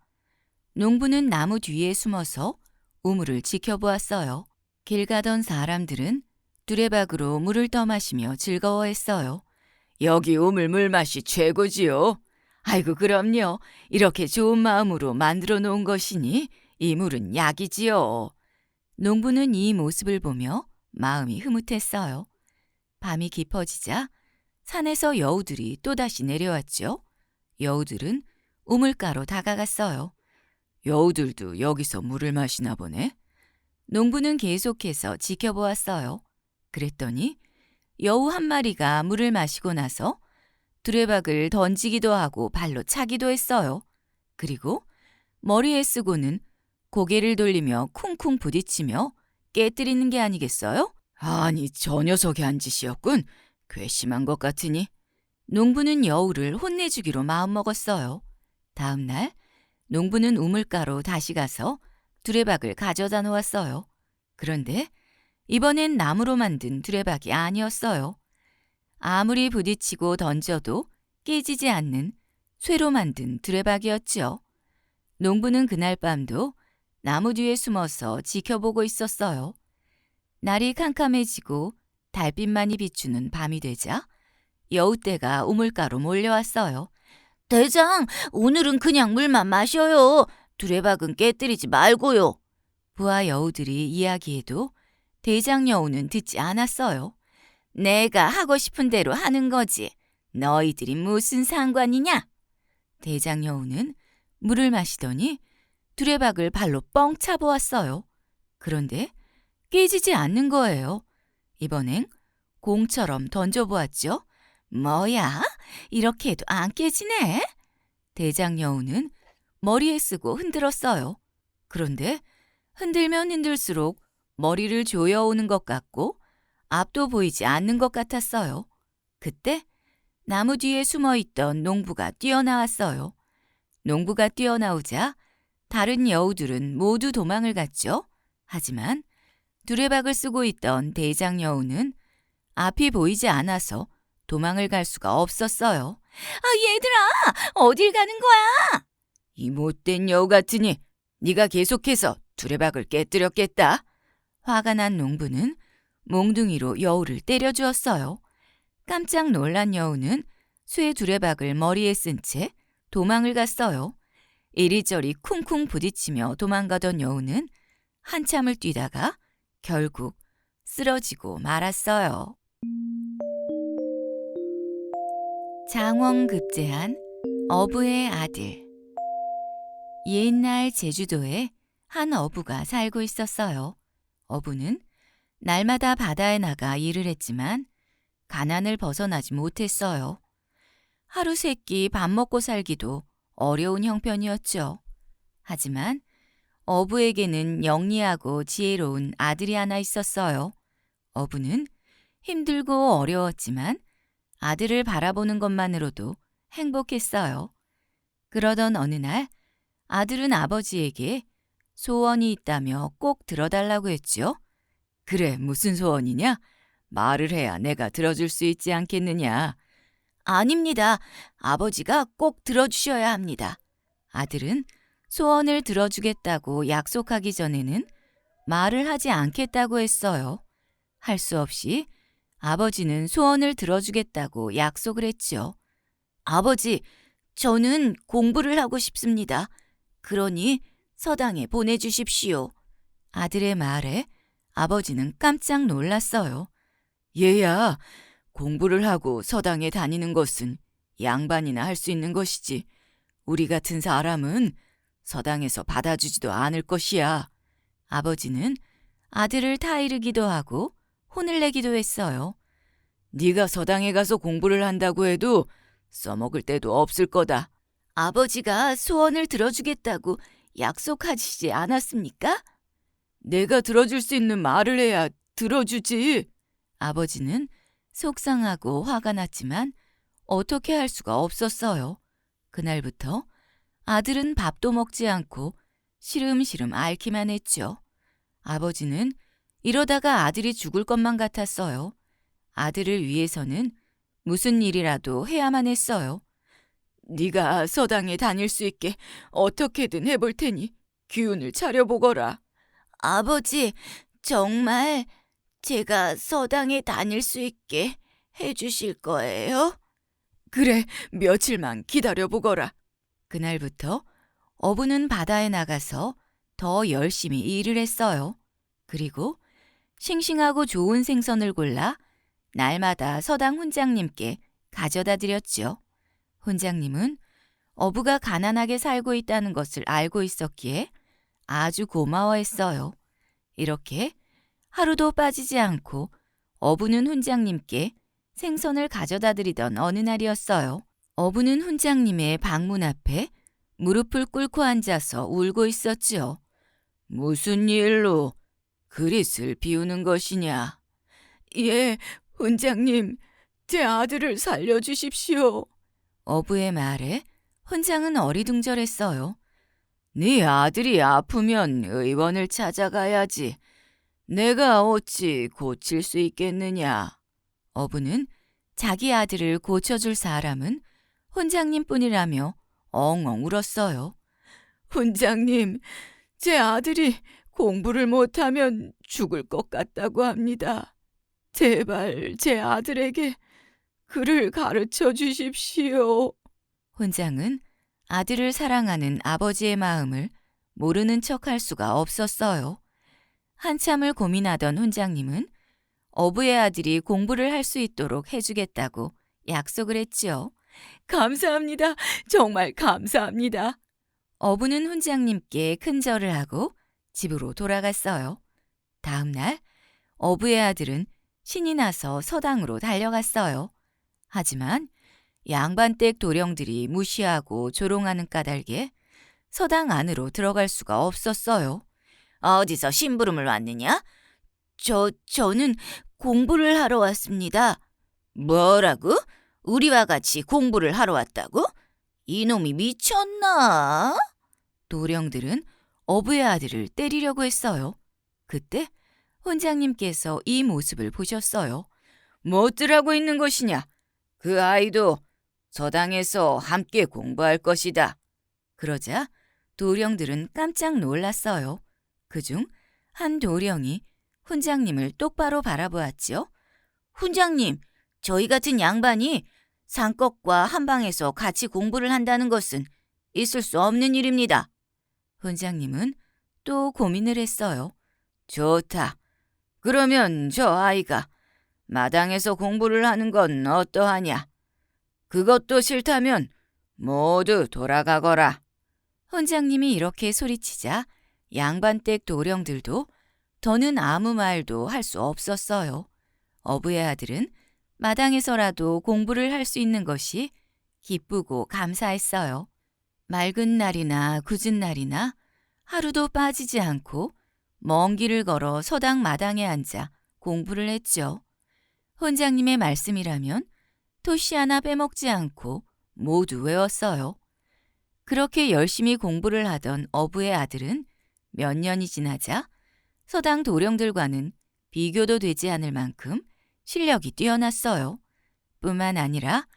농부는 나무 뒤에 숨어서 우물을 지켜보았어요. 길 가던 사람들은 두레박으로 물을 떠마시며 즐거워했어요. 여기 우물 물맛이 최고지요. 아이고 그럼요. 이렇게 좋은 마음으로 만들어 놓은 것이니 이 물은 약이지요. 농부는 이 모습을 보며 마음이 흐뭇했어요. 밤이 깊어지자 산에서 여우들이 또다시 내려왔죠. 여우들은 우물가로 다가갔어요. 여우들도 여기서 물을 마시나 보네. 농부는 계속해서 지켜보았어요. 그랬더니 여우 한 마리가 물을 마시고 나서 두레박을 던지기도 하고 발로 차기도 했어요. 그리고 머리에 쓰고는 고개를 돌리며 쿵쿵 부딪히며 깨뜨리는 게 아니겠어요? 아니, 저 녀석이 한 짓이었군. 괘씸한 것 같으니. 농부는 여우를 혼내주기로 마음먹었어요. 다음 날 농부는 우물가로 다시 가서 두레박을 가져다 놓았어요. 그런데 이번엔 나무로 만든 두레박이 아니었어요. 아무리 부딪히고 던져도 깨지지 않는 쇠로 만든 두레박이었지요. 농부는 그날 밤도 나무 뒤에 숨어서 지켜보고 있었어요. 날이 캄캄해지고 달빛만이 비추는 밤이 되자 여우떼가 우물가로 몰려왔어요. 대장, 오늘은 그냥 물만 마셔요. 두레박은 깨뜨리지 말고요. 부하 여우들이 이야기해도 대장 여우는 듣지 않았어요. 내가 하고 싶은 대로 하는 거지. 너희들이 무슨 상관이냐? 대장 여우는 물을 마시더니 두레박을 발로 뻥 차보았어요. 그런데 깨지지 않는 거예요. 이번엔 공처럼 던져보았죠. 뭐야? 이렇게 해도 안 깨지네? 대장 여우는 머리에 쓰고 흔들었어요. 그런데 흔들면 흔들수록 머리를 조여오는 것 같고 앞도 보이지 않는 것 같았어요. 그때 나무 뒤에 숨어있던 농부가 뛰어나왔어요. 농부가 뛰어나오자 다른 여우들은 모두 도망을 갔죠. 하지만 두레박을 쓰고 있던 대장 여우는 앞이 보이지 않아서 도망을 갈 수가 없었어요. 아, 얘들아! 어딜 가는 거야? 이 못된 여우 같으니 네가 계속해서 두레박을 깨뜨렸겠다. 화가 난 농부는 몽둥이로 여우를 때려주었어요. 깜짝 놀란 여우는 쇠 두레박을 머리에 쓴 채 도망을 갔어요. 이리저리 쿵쿵 부딪히며 도망가던 여우는 한참을 뛰다가 결국 쓰러지고 말았어요. 장원급제한 어부의 아들. 옛날 제주도에 한 어부가 살고 있었어요. 어부는 날마다 바다에 나가 일을 했지만 가난을 벗어나지 못했어요. 하루 세 끼 밥 먹고 살기도 어려운 형편이었죠. 하지만 어부에게는 영리하고 지혜로운 아들이 하나 있었어요. 어부는 힘들고 어려웠지만 아들을 바라보는 것만으로도 행복했어요. 그러던 어느 날 아들은 아버지에게 소원이 있다며 꼭 들어달라고 했죠. 그래, 무슨 소원이냐? 말을 해야 내가 들어줄 수 있지 않겠느냐? 아닙니다. 아버지가 꼭 들어주셔야 합니다. 아들은 소원을 들어주겠다고 약속하기 전에는 말을 하지 않겠다고 했어요. 할 수 없이 아버지는 소원을 들어주겠다고 약속을 했죠. 아버지, 저는 공부를 하고 싶습니다. 그러니 서당에 보내주십시오. 아들의 말에 아버지는 깜짝 놀랐어요. 얘야, 공부를 하고 서당에 다니는 것은 양반이나 할 수 있는 것이지. 우리 같은 사람은 서당에서 받아주지도 않을 것이야. 아버지는 아들을 타이르기도 하고 혼을 내기도 했어요. 네가 서당에 가서 공부를 한다고 해도 써먹을 데도 없을 거다. 아버지가 소원을 들어주겠다고 약속하시지 않았습니까? 내가 들어줄 수 있는 말을 해야 들어주지. 아버지는 속상하고 화가 났지만 어떻게 할 수가 없었어요. 그날부터 아들은 밥도 먹지 않고 시름시름 앓기만 했죠. 아버지는 이러다가 아들이 죽을 것만 같았어요. 아들을 위해서는 무슨 일이라도 해야만 했어요. 네가 서당에 다닐 수 있게 어떻게든 해볼 테니 기운을 차려보거라. 아버지, 정말 제가 서당에 다닐 수 있게 해주실 거예요? 그래, 며칠만 기다려보거라. 그날부터 어부는 바다에 나가서 더 열심히 일을 했어요. 그리고 싱싱하고 좋은 생선을 골라 날마다 서당 훈장님께 가져다 드렸죠. 훈장님은 어부가 가난하게 살고 있다는 것을 알고 있었기에 아주 고마워했어요. 이렇게 하루도 빠지지 않고 어부는 훈장님께 생선을 가져다 드리던 어느 날이었어요. 어부는 훈장님의 방문 앞에 무릎을 꿇고 앉아서 울고 있었지요. 무슨 일로 그릿을 비우는 것이냐? 예, 훈장님, 제 아들을 살려주십시오. 어부의 말에 훈장은 어리둥절했어요. 네 아들이 아프면 의원을 찾아가야지. 내가 어찌 고칠 수 있겠느냐? 어부는 자기 아들을 고쳐줄 사람은 훈장님뿐이라며 엉엉 울었어요. 훈장님, 제 아들이 공부를 못하면 죽을 것 같다고 합니다. 제발 제 아들에게 글을 가르쳐 주십시오. 훈장은 아들을 사랑하는 아버지의 마음을 모르는 척할 수가 없었어요. 한참을 고민하던 훈장님은 어부의 아들이 공부를 할 수 있도록 해주겠다고 약속을 했지요. 감사합니다. 정말 감사합니다. 어부는 훈장님께 큰 절을 하고 집으로 돌아갔어요. 다음 날 어부의 아들은 신이 나서 서당으로 달려갔어요. 하지만 양반댁 도령들이 무시하고 조롱하는 까닭에 서당 안으로 들어갈 수가 없었어요. 어디서 심부름을 왔느냐? 저는 공부를 하러 왔습니다. 뭐라고? 우리와 같이 공부를 하러 왔다고? 이놈이 미쳤나? 도령들은 어부의 아들을 때리려고 했어요. 그때 훈장님께서 이 모습을 보셨어요. 뭣들 하고 있는 것이냐? 그 아이도 서당에서 함께 공부할 것이다. 그러자 도령들은 깜짝 놀랐어요. 그중 한 도령이 훈장님을 똑바로 바라보았지요. 훈장님, 저희 같은 양반이 상껏과 한방에서 같이 공부를 한다는 것은 있을 수 없는 일입니다. 훈장님은 또 고민을 했어요. 좋다. 그러면 저 아이가 마당에서 공부를 하는 건 어떠하냐? 그것도 싫다면 모두 돌아가거라. 훈장님이 이렇게 소리치자 양반댁 도령들도 더는 아무 말도 할 수 없었어요. 어부의 아들은 마당에서라도 공부를 할 수 있는 것이 기쁘고 감사했어요. 맑은 날이나 굳은 날이나 하루도 빠지지 않고 먼 길을 걸어 서당 마당에 앉아 공부를 했죠. 훈장님의 말씀이라면 토시 하나 빼먹지 않고 모두 외웠어요. 그렇게 열심히 공부를 하던 어부의 아들은 몇 년이 지나자 서당 도령들과는 비교도 되지 않을 만큼 실력이 뛰어났어요. 뿐만 아니라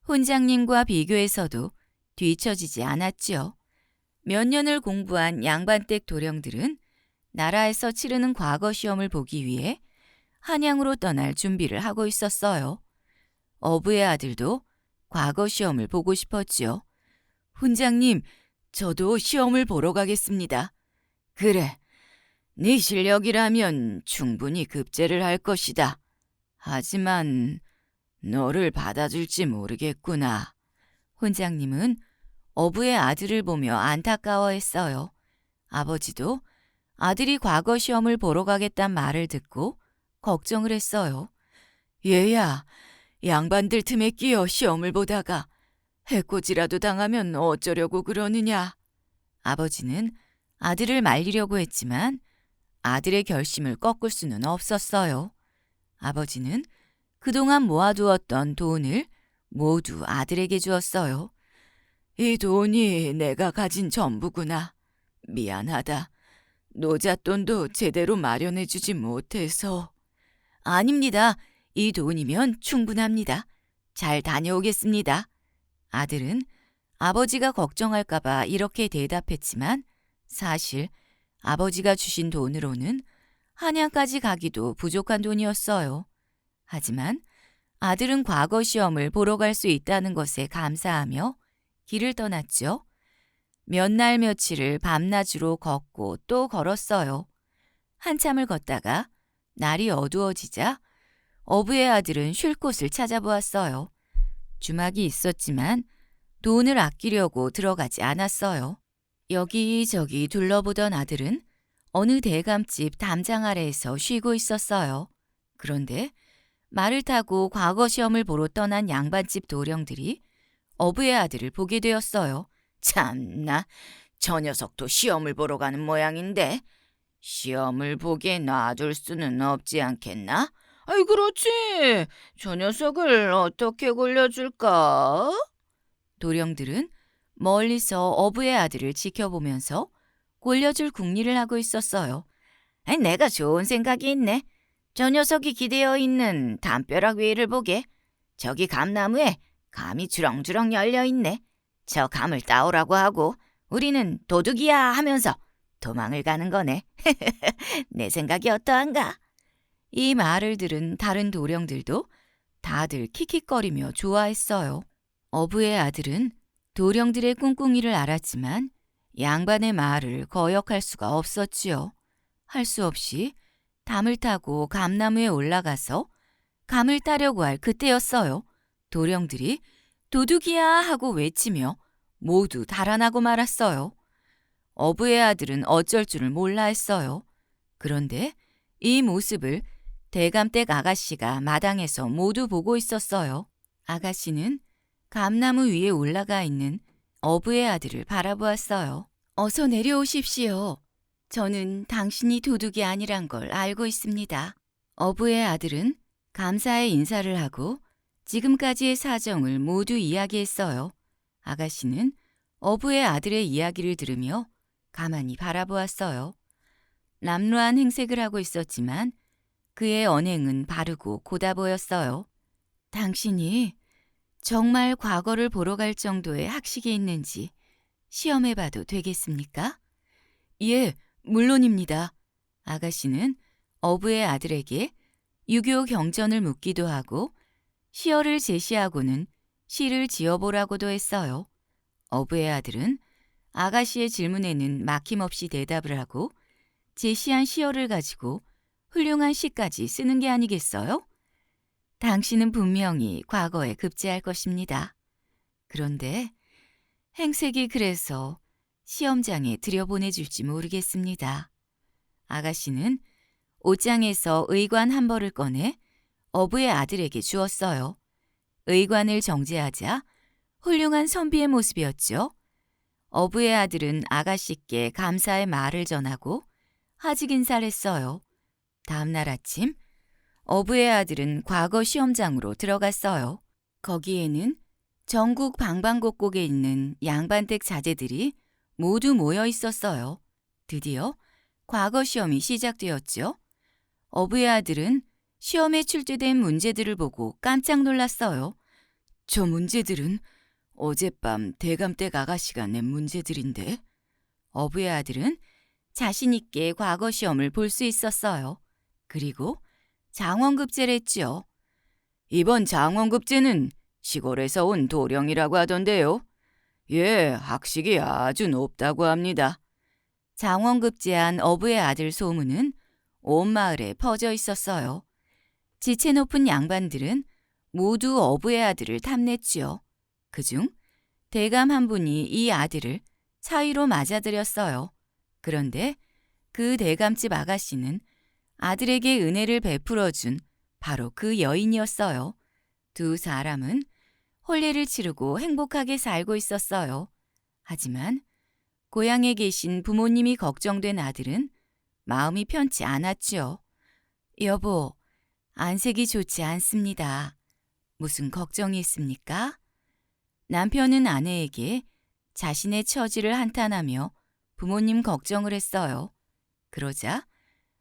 훈장님과 비교해서도 뒤처지지 않았지요. 몇 년을 공부한 양반댁 도령들은 나라에서 치르는 과거 시험을 보기 위해 한양으로 떠날 준비를 하고 있었어요. 어부의 아들도 과거 시험을 보고 싶었지요. 훈장님, 저도 시험을 보러 가겠습니다. 그래, 네 실력이라면 충분히 급제를 할 것이다. 하지만 너를 받아줄지 모르겠구나. 훈장님은 어부의 아들을 보며 안타까워했어요. 아버지도 아들이 과거 시험을 보러 가겠단 말을 듣고 걱정을 했어요. 얘야, 양반들 틈에 끼어 시험을 보다가 해코지라도 당하면 어쩌려고 그러느냐. 아버지는 아들을 말리려고 했지만 아들의 결심을 꺾을 수는 없었어요. 아버지는 그동안 모아두었던 돈을 모두 아들에게 주었어요. 이 돈이 내가 가진 전부구나. 미안하다. 노잣돈도 제대로 마련해주지 못해서. 아닙니다. 이 돈이면 충분합니다. 잘 다녀오겠습니다. 아들은 아버지가 걱정할까봐 이렇게 대답했지만 사실 아버지가 주신 돈으로는 한양까지 가기도 부족한 돈이었어요. 하지만 아들은 과거 시험을 보러 갈 수 있다는 것에 감사하며 길을 떠났죠. 몇 날 며칠을 밤낮으로 걷고 또 걸었어요. 한참을 걷다가 날이 어두워지자 어부의 아들은 쉴 곳을 찾아보았어요. 주막이 있었지만 돈을 아끼려고 들어가지 않았어요. 여기저기 둘러보던 아들은 어느 대감집 담장 아래에서 쉬고 있었어요. 그런데 말을 타고 과거 시험을 보러 떠난 양반집 도령들이 어부의 아들을 보게 되었어요. 참나, 저 녀석도 시험을 보러 가는 모양인데 시험을 보게 놔둘 수는 없지 않겠나? 아이, 그렇지. 저 녀석을 어떻게 골려줄까? 도령들은 멀리서 어부의 아들을 지켜보면서 골려줄 궁리를 하고 있었어요. 아니, 내가 좋은 생각이 있네. 저 녀석이 기대어 있는 담벼락 위를 보게. 저기 감나무에 감이 주렁주렁 열려있네. 저 감을 따오라고 하고 우리는 도둑이야 하면서 도망을 가는 거네. 내 생각이 어떠한가? 이 말을 들은 다른 도령들도 다들 킥킥거리며 좋아했어요. 어부의 아들은 도령들의 꿍꿍이를 알았지만 양반의 말을 거역할 수가 없었지요. 할 수 없이 담을 타고 감나무에 올라가서 감을 따려고 할 그때였어요. 도령들이 도둑이야 하고 외치며 모두 달아나고 말았어요. 어부의 아들은 어쩔 줄을 몰라 했어요. 그런데 이 모습을 대감댁 아가씨가 마당에서 모두 보고 있었어요. 아가씨는 감나무 위에 올라가 있는 어부의 아들을 바라보았어요. 어서 내려오십시오. 저는 당신이 도둑이 아니란 걸 알고 있습니다. 어부의 아들은 감사의 인사를 하고 지금까지의 사정을 모두 이야기했어요. 아가씨는 어부의 아들의 이야기를 들으며 가만히 바라보았어요. 남루한 행색을 하고 있었지만 그의 언행은 바르고 고다 보였어요. 당신이 정말 과거를 보러 갈 정도의 학식이 있는지 시험해봐도 되겠습니까? 예, 물론입니다. 아가씨는 어부의 아들에게 유교 경전을 묻기도 하고 시어를 제시하고는 시를 지어보라고도 했어요. 어부의 아들은 아가씨의 질문에는 막힘없이 대답을 하고 제시한 시어를 가지고 훌륭한 시까지 쓰는 게 아니겠어요? 당신은 분명히 과거에 급제할 것입니다. 그런데 행색이 그래서 시험장에 들여보내줄지 모르겠습니다. 아가씨는 옷장에서 의관 한 벌을 꺼내 어부의 아들에게 주었어요. 의관을 정제하자 훌륭한 선비의 모습이었죠. 어부의 아들은 아가씨께 감사의 말을 전하고 하직 인사를 했어요. 다음 날 아침 어부의 아들은 과거 시험장으로 들어갔어요. 거기에는 전국 방방곡곡에 있는 양반댁 자제들이 모두 모여 있었어요. 드디어 과거 시험이 시작되었죠. 어부의 아들은 시험에 출제된 문제들을 보고 깜짝 놀랐어요. 저 문제들은 어젯밤 대감댁 아가씨가 낸 문제들인데. 어부의 아들은 자신 있게 과거 시험을 볼 수 있었어요. 그리고 장원급제를 했지요. 이번 장원급제는 시골에서 온 도령이라고 하던데요. 예, 학식이 아주 높다고 합니다. 장원급제한 어부의 아들 소문은 온 마을에 퍼져 있었어요. 지체 높은 양반들은 모두 어부의 아들을 탐냈지요. 그중 대감 한 분이 이 아들을 사위로 맞아들였어요. 그런데 그 대감집 아가씨는 아들에게 은혜를 베풀어준 바로 그 여인이었어요. 두 사람은 혼례를 치르고 행복하게 살고 있었어요. 하지만 고향에 계신 부모님이 걱정된 아들은 마음이 편치 않았지요. 여보, 안색이 좋지 않습니다. 무슨 걱정이 있습니까? 남편은 아내에게 자신의 처지를 한탄하며 부모님 걱정을 했어요. 그러자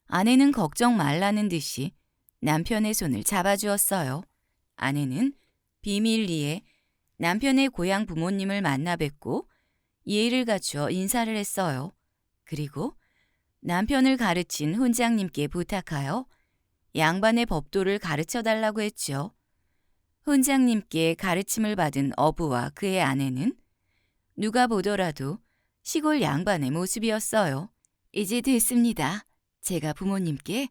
아내는 걱정 말라는 듯이 남편의 손을 잡아주었어요. 아내는 비밀리에 남편의 고향 부모님을 만나 뵙고 예의를 갖추어 인사를 했어요. 그리고 남편을 가르친 훈장님께 부탁하여 양반의 법도를 가르쳐 달라고 했죠. 훈장님께 가르침을 받은 어부와 그의 아내는 누가 보더라도 시골 양반의 모습이었어요. 이제 됐습니다. 제가 부모님께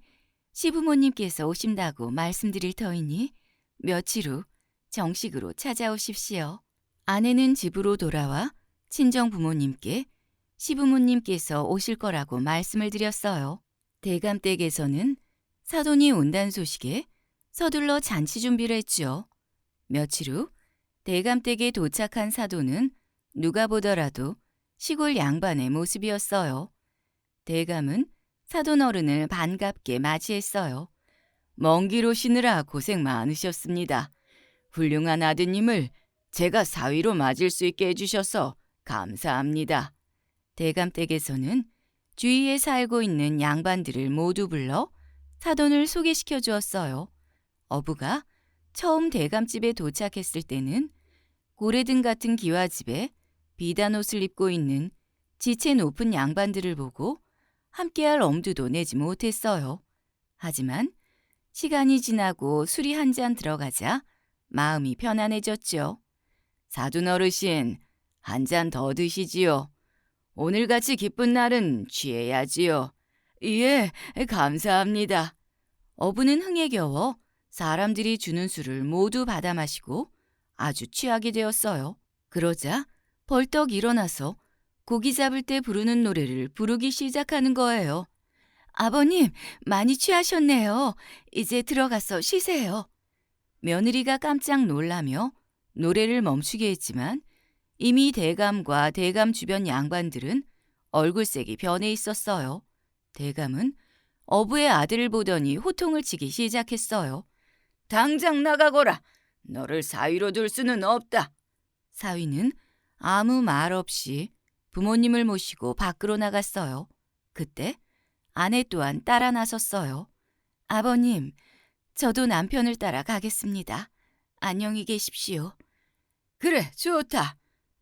시부모님께서 오신다고 말씀드릴 터이니 며칠 후 정식으로 찾아오십시오. 아내는 집으로 돌아와 친정 부모님께 시부모님께서 오실 거라고 말씀을 드렸어요. 대감댁에서는 사돈이 온다는 소식에 서둘러 잔치 준비를 했죠. 며칠 후 대감댁에 도착한 사돈은 누가 보더라도 시골 양반의 모습이었어요. 대감은 사돈 어른을 반갑게 맞이했어요. 먼 길 오시느라 고생 많으셨습니다. 훌륭한 아드님을 제가 사위로 맞을 수 있게 해주셔서 감사합니다. 대감댁에서는 주위에 살고 있는 양반들을 모두 불러 사돈을 소개시켜 주었어요. 어부가 처음 대감집에 도착했을 때는 고래등 같은 기와집에 비단 옷을 입고 있는 지체 높은 양반들을 보고 함께할 엄두도 내지 못했어요. 하지만 시간이 지나고 술이 한 잔 들어가자 마음이 편안해졌죠. 사돈 어르신, 한 잔 더 드시지요. 오늘같이 기쁜 날은 취해야지요. 예, 감사합니다. 어부는 흥에 겨워 사람들이 주는 술을 모두 받아 마시고 아주 취하게 되었어요. 그러자 벌떡 일어나서 고기 잡을 때 부르는 노래를 부르기 시작하는 거예요. 아버님, 많이 취하셨네요. 이제 들어가서 쉬세요. 며느리가 깜짝 놀라며 노래를 멈추게 했지만 이미 대감과 대감 주변 양반들은 얼굴색이 변해 있었어요. 대감은 어부의 아들을 보더니 호통을 치기 시작했어요. 당장 나가거라. 너를 사위로 둘 수는 없다. 사위는 아무 말 없이 부모님을 모시고 밖으로 나갔어요. 그때 아내 또한 따라 나섰어요. 아버님, 저도 남편을 따라 가겠습니다. 안녕히 계십시오. 그래, 좋다.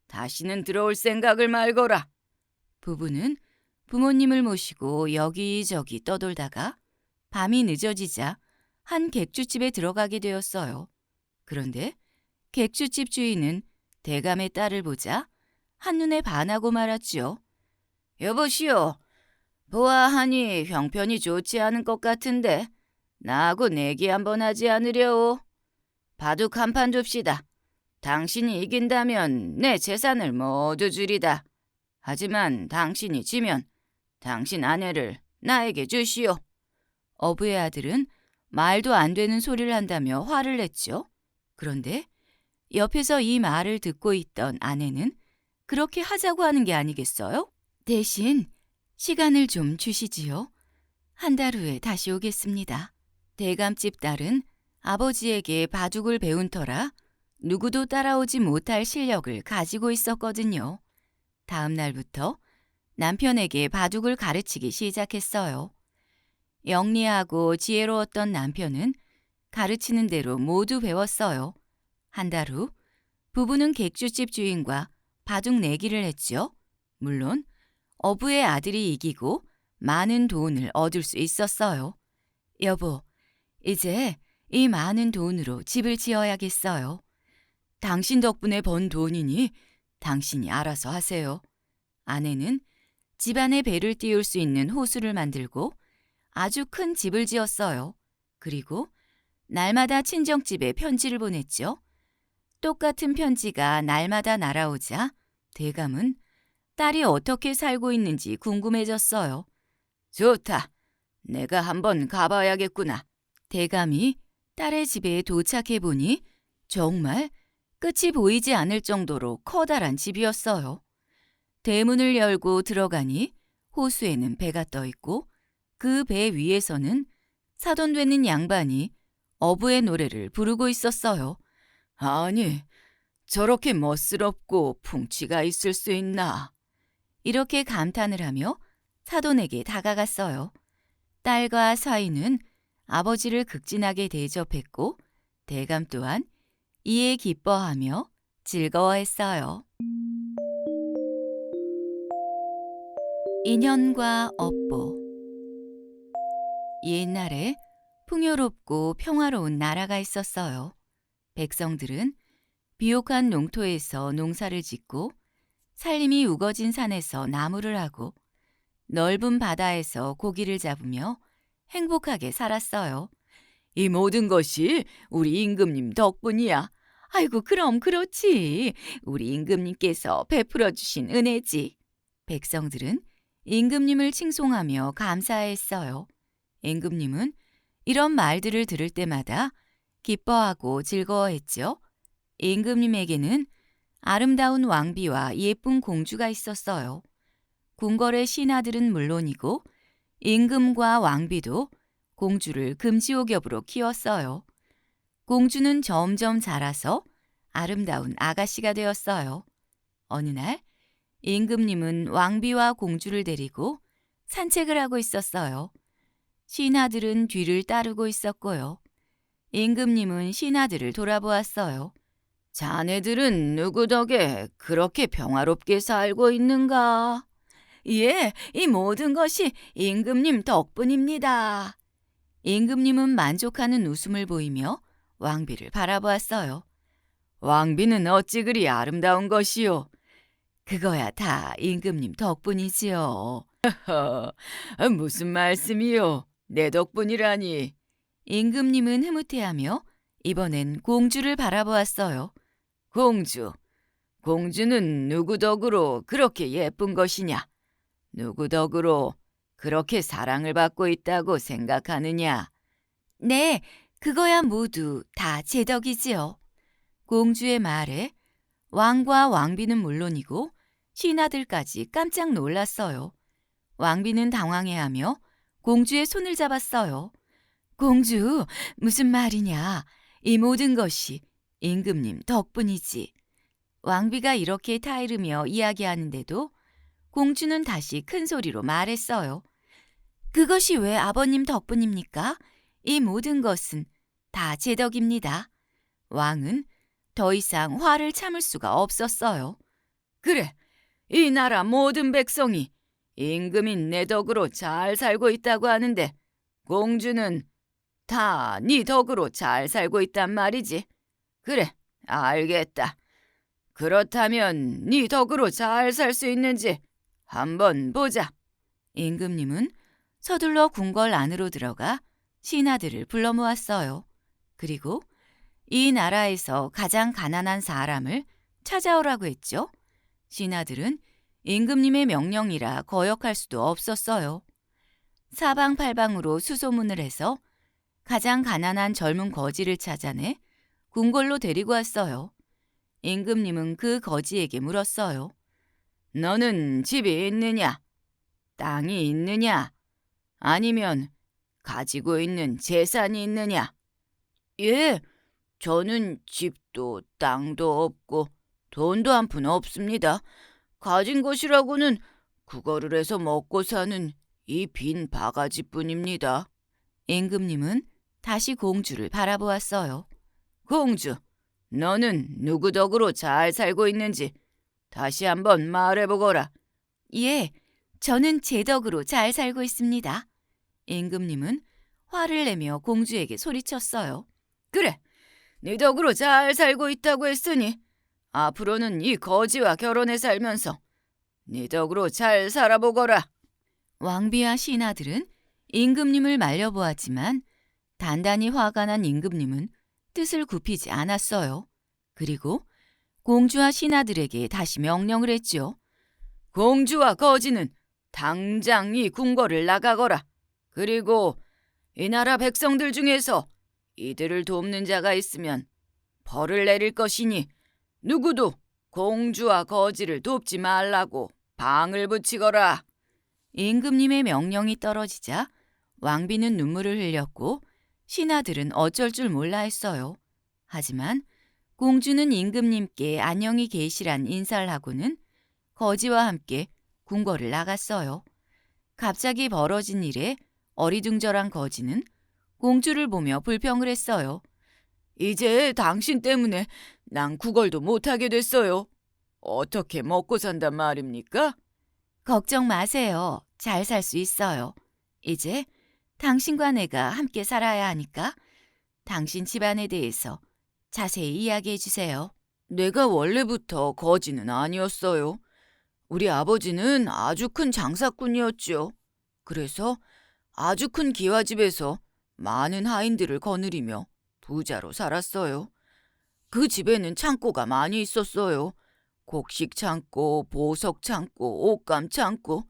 다시는 들어올 생각을 말거라. 부부는 부모님을 모시고 여기저기 떠돌다가 밤이 늦어지자 한 객주집에 들어가게 되었어요. 그런데 객주집 주인은 대감의 딸을 보자 한눈에 반하고 말았지요. 여보시오, 보아하니 형편이 좋지 않은 것 같은데 나하고 내기 한번 하지 않으려오. 바둑 한 판 둡시다. 당신이 이긴다면 내 재산을 모두 주리다. 하지만 당신이 지면 당신 아내를 나에게 주시오. 어부의 아들은 말도 안 되는 소리를 한다며 화를 냈죠. 그런데 옆에서 이 말을 듣고 있던 아내는 그렇게 하자고 하는 게 아니겠어요? 대신 시간을 좀 주시지요. 한 달 후에 다시 오겠습니다. 대감집 딸은 아버지에게 바둑을 배운 터라 누구도 따라오지 못할 실력을 가지고 있었거든요. 다음 날부터 남편에게 바둑을 가르치기 시작했어요. 영리하고 지혜로웠던 남편은 가르치는 대로 모두 배웠어요. 한 달 후 부부는 객주집 주인과 바둑 내기를 했죠. 물론 어부의 아들이 이기고 많은 돈을 얻을 수 있었어요. 여보, 이제 이 많은 돈으로 집을 지어야겠어요. 당신 덕분에 번 돈이니 당신이 알아서 하세요. 아내는 집안에 배를 띄울 수 있는 호수를 만들고 아주 큰 집을 지었어요. 그리고 날마다 친정집에 편지를 보냈죠. 똑같은 편지가 날마다 날아오자 대감은 딸이 어떻게 살고 있는지 궁금해졌어요. 좋다. 내가 한번 가봐야겠구나. 대감이 딸의 집에 도착해 보니 정말 끝이 보이지 않을 정도로 커다란 집이었어요. 대문을 열고 들어가니 호수에는 배가 떠 있고 그 배 위에서는 사돈되는 양반이 어부의 노래를 부르고 있었어요. 아니, 저렇게 멋스럽고 풍치가 있을 수 있나? 이렇게 감탄을 하며 사돈에게 다가갔어요. 딸과 사위는 아버지를 극진하게 대접했고 대감 또한 이에 기뻐하며 즐거워했어요. 인연과 업보. 옛날에 풍요롭고 평화로운 나라가 있었어요. 백성들은 비옥한 농토에서 농사를 짓고 산림이 우거진 산에서 나무를 하고 넓은 바다에서 고기를 잡으며 행복하게 살았어요. 이 모든 것이 우리 임금님 덕분이야. 아이고, 그럼 그렇지. 우리 임금님께서 베풀어 주신 은혜지. 백성들은 임금님을 칭송하며 감사했어요. 임금님은 이런 말들을 들을 때마다 기뻐하고 즐거워했죠. 임금님에게는 아름다운 왕비와 예쁜 공주가 있었어요. 궁궐의 신하들은 물론이고 임금과 왕비도 공주를 금지옥엽으로 키웠어요. 공주는 점점 자라서 아름다운 아가씨가 되었어요. 어느 날 임금님은 왕비와 공주를 데리고 산책을 하고 있었어요. 신하들은 뒤를 따르고 있었고요. 임금님은 신하들을 돌아보았어요. 자네들은 누구 덕에 그렇게 평화롭게 살고 있는가? 예, 이 모든 것이 임금님 덕분입니다. 임금님은 만족하는 웃음을 보이며 왕비를 바라보았어요. 왕비는 어찌 그리 아름다운 것이요? 그거야 다 임금님 덕분이지요. 무슨 말씀이요? 내 덕분이라니. 임금님은 흐뭇해하며 이번엔 공주를 바라보았어요. 공주는 누구 덕으로 그렇게 예쁜 것이냐? 누구 덕으로 그렇게 사랑을 받고 있다고 생각하느냐? 네, 그거야 모두 다 제 덕이지요. 공주의 말에 왕과 왕비는 물론이고 신하들까지 깜짝 놀랐어요. 왕비는 당황해하며 공주의 손을 잡았어요. 공주, 무슨 말이냐? 이 모든 것이 임금님 덕분이지. 왕비가 이렇게 타이르며 이야기하는데도 공주는 다시 큰 소리로 말했어요. 그것이 왜 아버님 덕분입니까? 이 모든 것은 다 제 덕입니다. 왕은 더 이상 화를 참을 수가 없었어요. 그래, 이 나라 모든 백성이 임금인 내 덕으로 잘 살고 있다고 하는데 공주는 다 네 덕으로 잘 살고 있단 말이지. 그래, 알겠다. 그렇다면 네 덕으로 잘 살 수 있는지 한번 보자. 임금님은 서둘러 궁궐 안으로 들어가 신하들을 불러 모았어요. 그리고 이 나라에서 가장 가난한 사람을 찾아오라고 했죠. 신하들은 임금님의 명령이라 거역할 수도 없었어요. 사방팔방으로 수소문을 해서 가장 가난한 젊은 거지를 찾아내 궁궐로 데리고 왔어요. 임금님은 그 거지에게 물었어요. 너는 집이 있느냐? 땅이 있느냐? 아니면 가지고 있는 재산이 있느냐? 예, 저는 집도 땅도 없고 돈도 한 푼 없습니다. 가진 것이라고는 그거를 해서 먹고 사는 이 빈 바가지뿐입니다. 임금님은 다시 공주를 바라보았어요. 공주, 너는 누구 덕으로 잘 살고 있는지 다시 한번 말해보거라. 예, 저는 제 덕으로 잘 살고 있습니다. 임금님은 화를 내며 공주에게 소리쳤어요. 그래, 네 덕으로 잘 살고 있다고 했으니 앞으로는 이 거지와 결혼해 살면서 네 덕으로 잘 살아보거라. 왕비와 신하들은 임금님을 말려보았지만 단단히 화가 난 임금님은 뜻을 굽히지 않았어요. 그리고 공주와 신하들에게 다시 명령을 했죠. 공주와 거지는 당장 이 궁궐을 나가거라. 그리고 이 나라 백성들 중에서 이들을 돕는 자가 있으면 벌을 내릴 것이니 누구도 공주와 거지를 돕지 말라고 방을 붙이거라. 임금님의 명령이 떨어지자 왕비는 눈물을 흘렸고 신하들은 어쩔 줄 몰라 했어요. 하지만 공주는 임금님께 안녕히 계시란 인사를 하고는 거지와 함께 궁궐을 나갔어요. 갑자기 벌어진 일에 어리둥절한 거지는 공주를 보며 불평을 했어요. 이제 당신 때문에 난 구걸도 못하게 됐어요. 어떻게 먹고 산단 말입니까? 걱정 마세요. 잘 살 수 있어요. 이제 당신과 내가 함께 살아야 하니까 당신 집안에 대해서 자세히 이야기해 주세요. 내가 원래부터 거지는 아니었어요. 우리 아버지는 아주 큰 장사꾼이었죠. 그래서 아주 큰 기와집에서 많은 하인들을 거느리며 부자로 살았어요. 그 집에는 창고가 많이 있었어요. 곡식 창고, 보석 창고, 옷감 창고,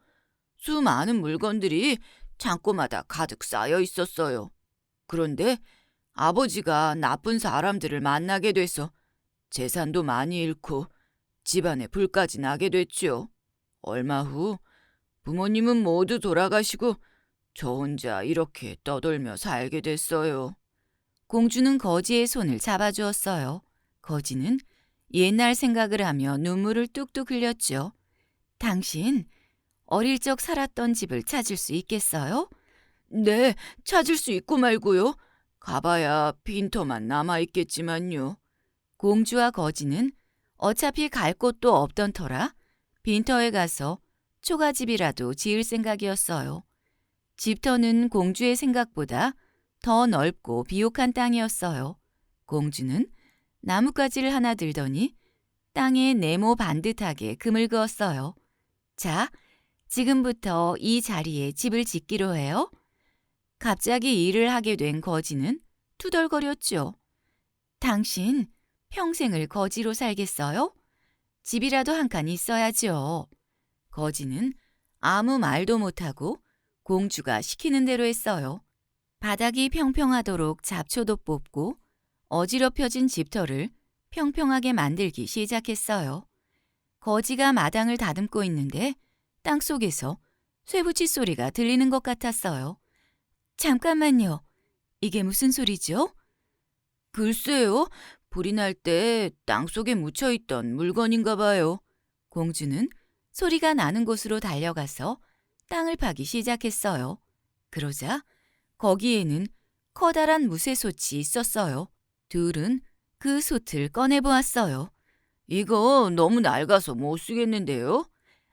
수많은 물건들이 창고마다 가득 쌓여 있었어요. 그런데 아버지가 나쁜 사람들을 만나게 돼서 재산도 많이 잃고 집안에 불까지 나게 됐죠. 얼마 후 부모님은 모두 돌아가시고 저 혼자 이렇게 떠돌며 살게 됐어요. 공주는 거지의 손을 잡아주었어요. 거지는 옛날 생각을 하며 눈물을 뚝뚝 흘렸죠. 당신, 어릴 적 살았던 집을 찾을 수 있겠어요? 네, 찾을 수 있고 말고요. 가봐야 빈터만 남아있겠지만요. 공주와 거지는 어차피 갈 곳도 없던 터라 빈터에 가서 초가집이라도 지을 생각이었어요. 집터는 공주의 생각보다 더 넓고 비옥한 땅이었어요. 공주는 나뭇가지를 하나 들더니 땅에 네모 반듯하게 금을 그었어요. 자, 지금부터 이 자리에 집을 짓기로 해요. 갑자기 일을 하게 된 거지는 투덜거렸죠. 당신 평생을 거지로 살겠어요? 집이라도 한 칸 있어야죠. 거지는 아무 말도 못하고 공주가 시키는 대로 했어요. 바닥이 평평하도록 잡초도 뽑고 어지럽혀진 집터를 평평하게 만들기 시작했어요. 거지가 마당을 다듬고 있는데 땅속에서 쇠붙이 소리가 들리는 것 같았어요. 잠깐만요. 이게 무슨 소리죠? 글쎄요, 불이 날 때 땅속에 묻혀있던 물건인가 봐요. 공주는 소리가 나는 곳으로 달려가서 땅을 파기 시작했어요. 그러자 거기에는 커다란 무쇠솥이 있었어요. 둘은 그 솥을 꺼내보았어요. 이거 너무 낡아서 못 쓰겠는데요?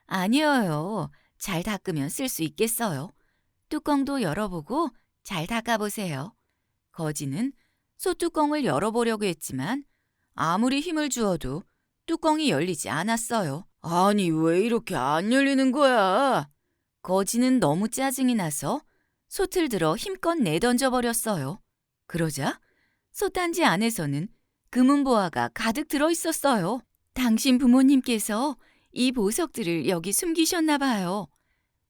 아니에요. 잘 닦으면 쓸 수 있겠어요. 뚜껑도 열어보고 잘 닦아보세요. 거지는 솥뚜껑을 열어보려고 했지만 아무리 힘을 주어도 뚜껑이 열리지 않았어요. 아니, 왜 이렇게 안 열리는 거야? 거지는 너무 짜증이 나서 솥을 들어 힘껏 내던져 버렸어요. 그러자 솥단지 안에서는 금은보화가 가득 들어 있었어요. 당신 부모님께서 이 보석들을 여기 숨기셨나 봐요.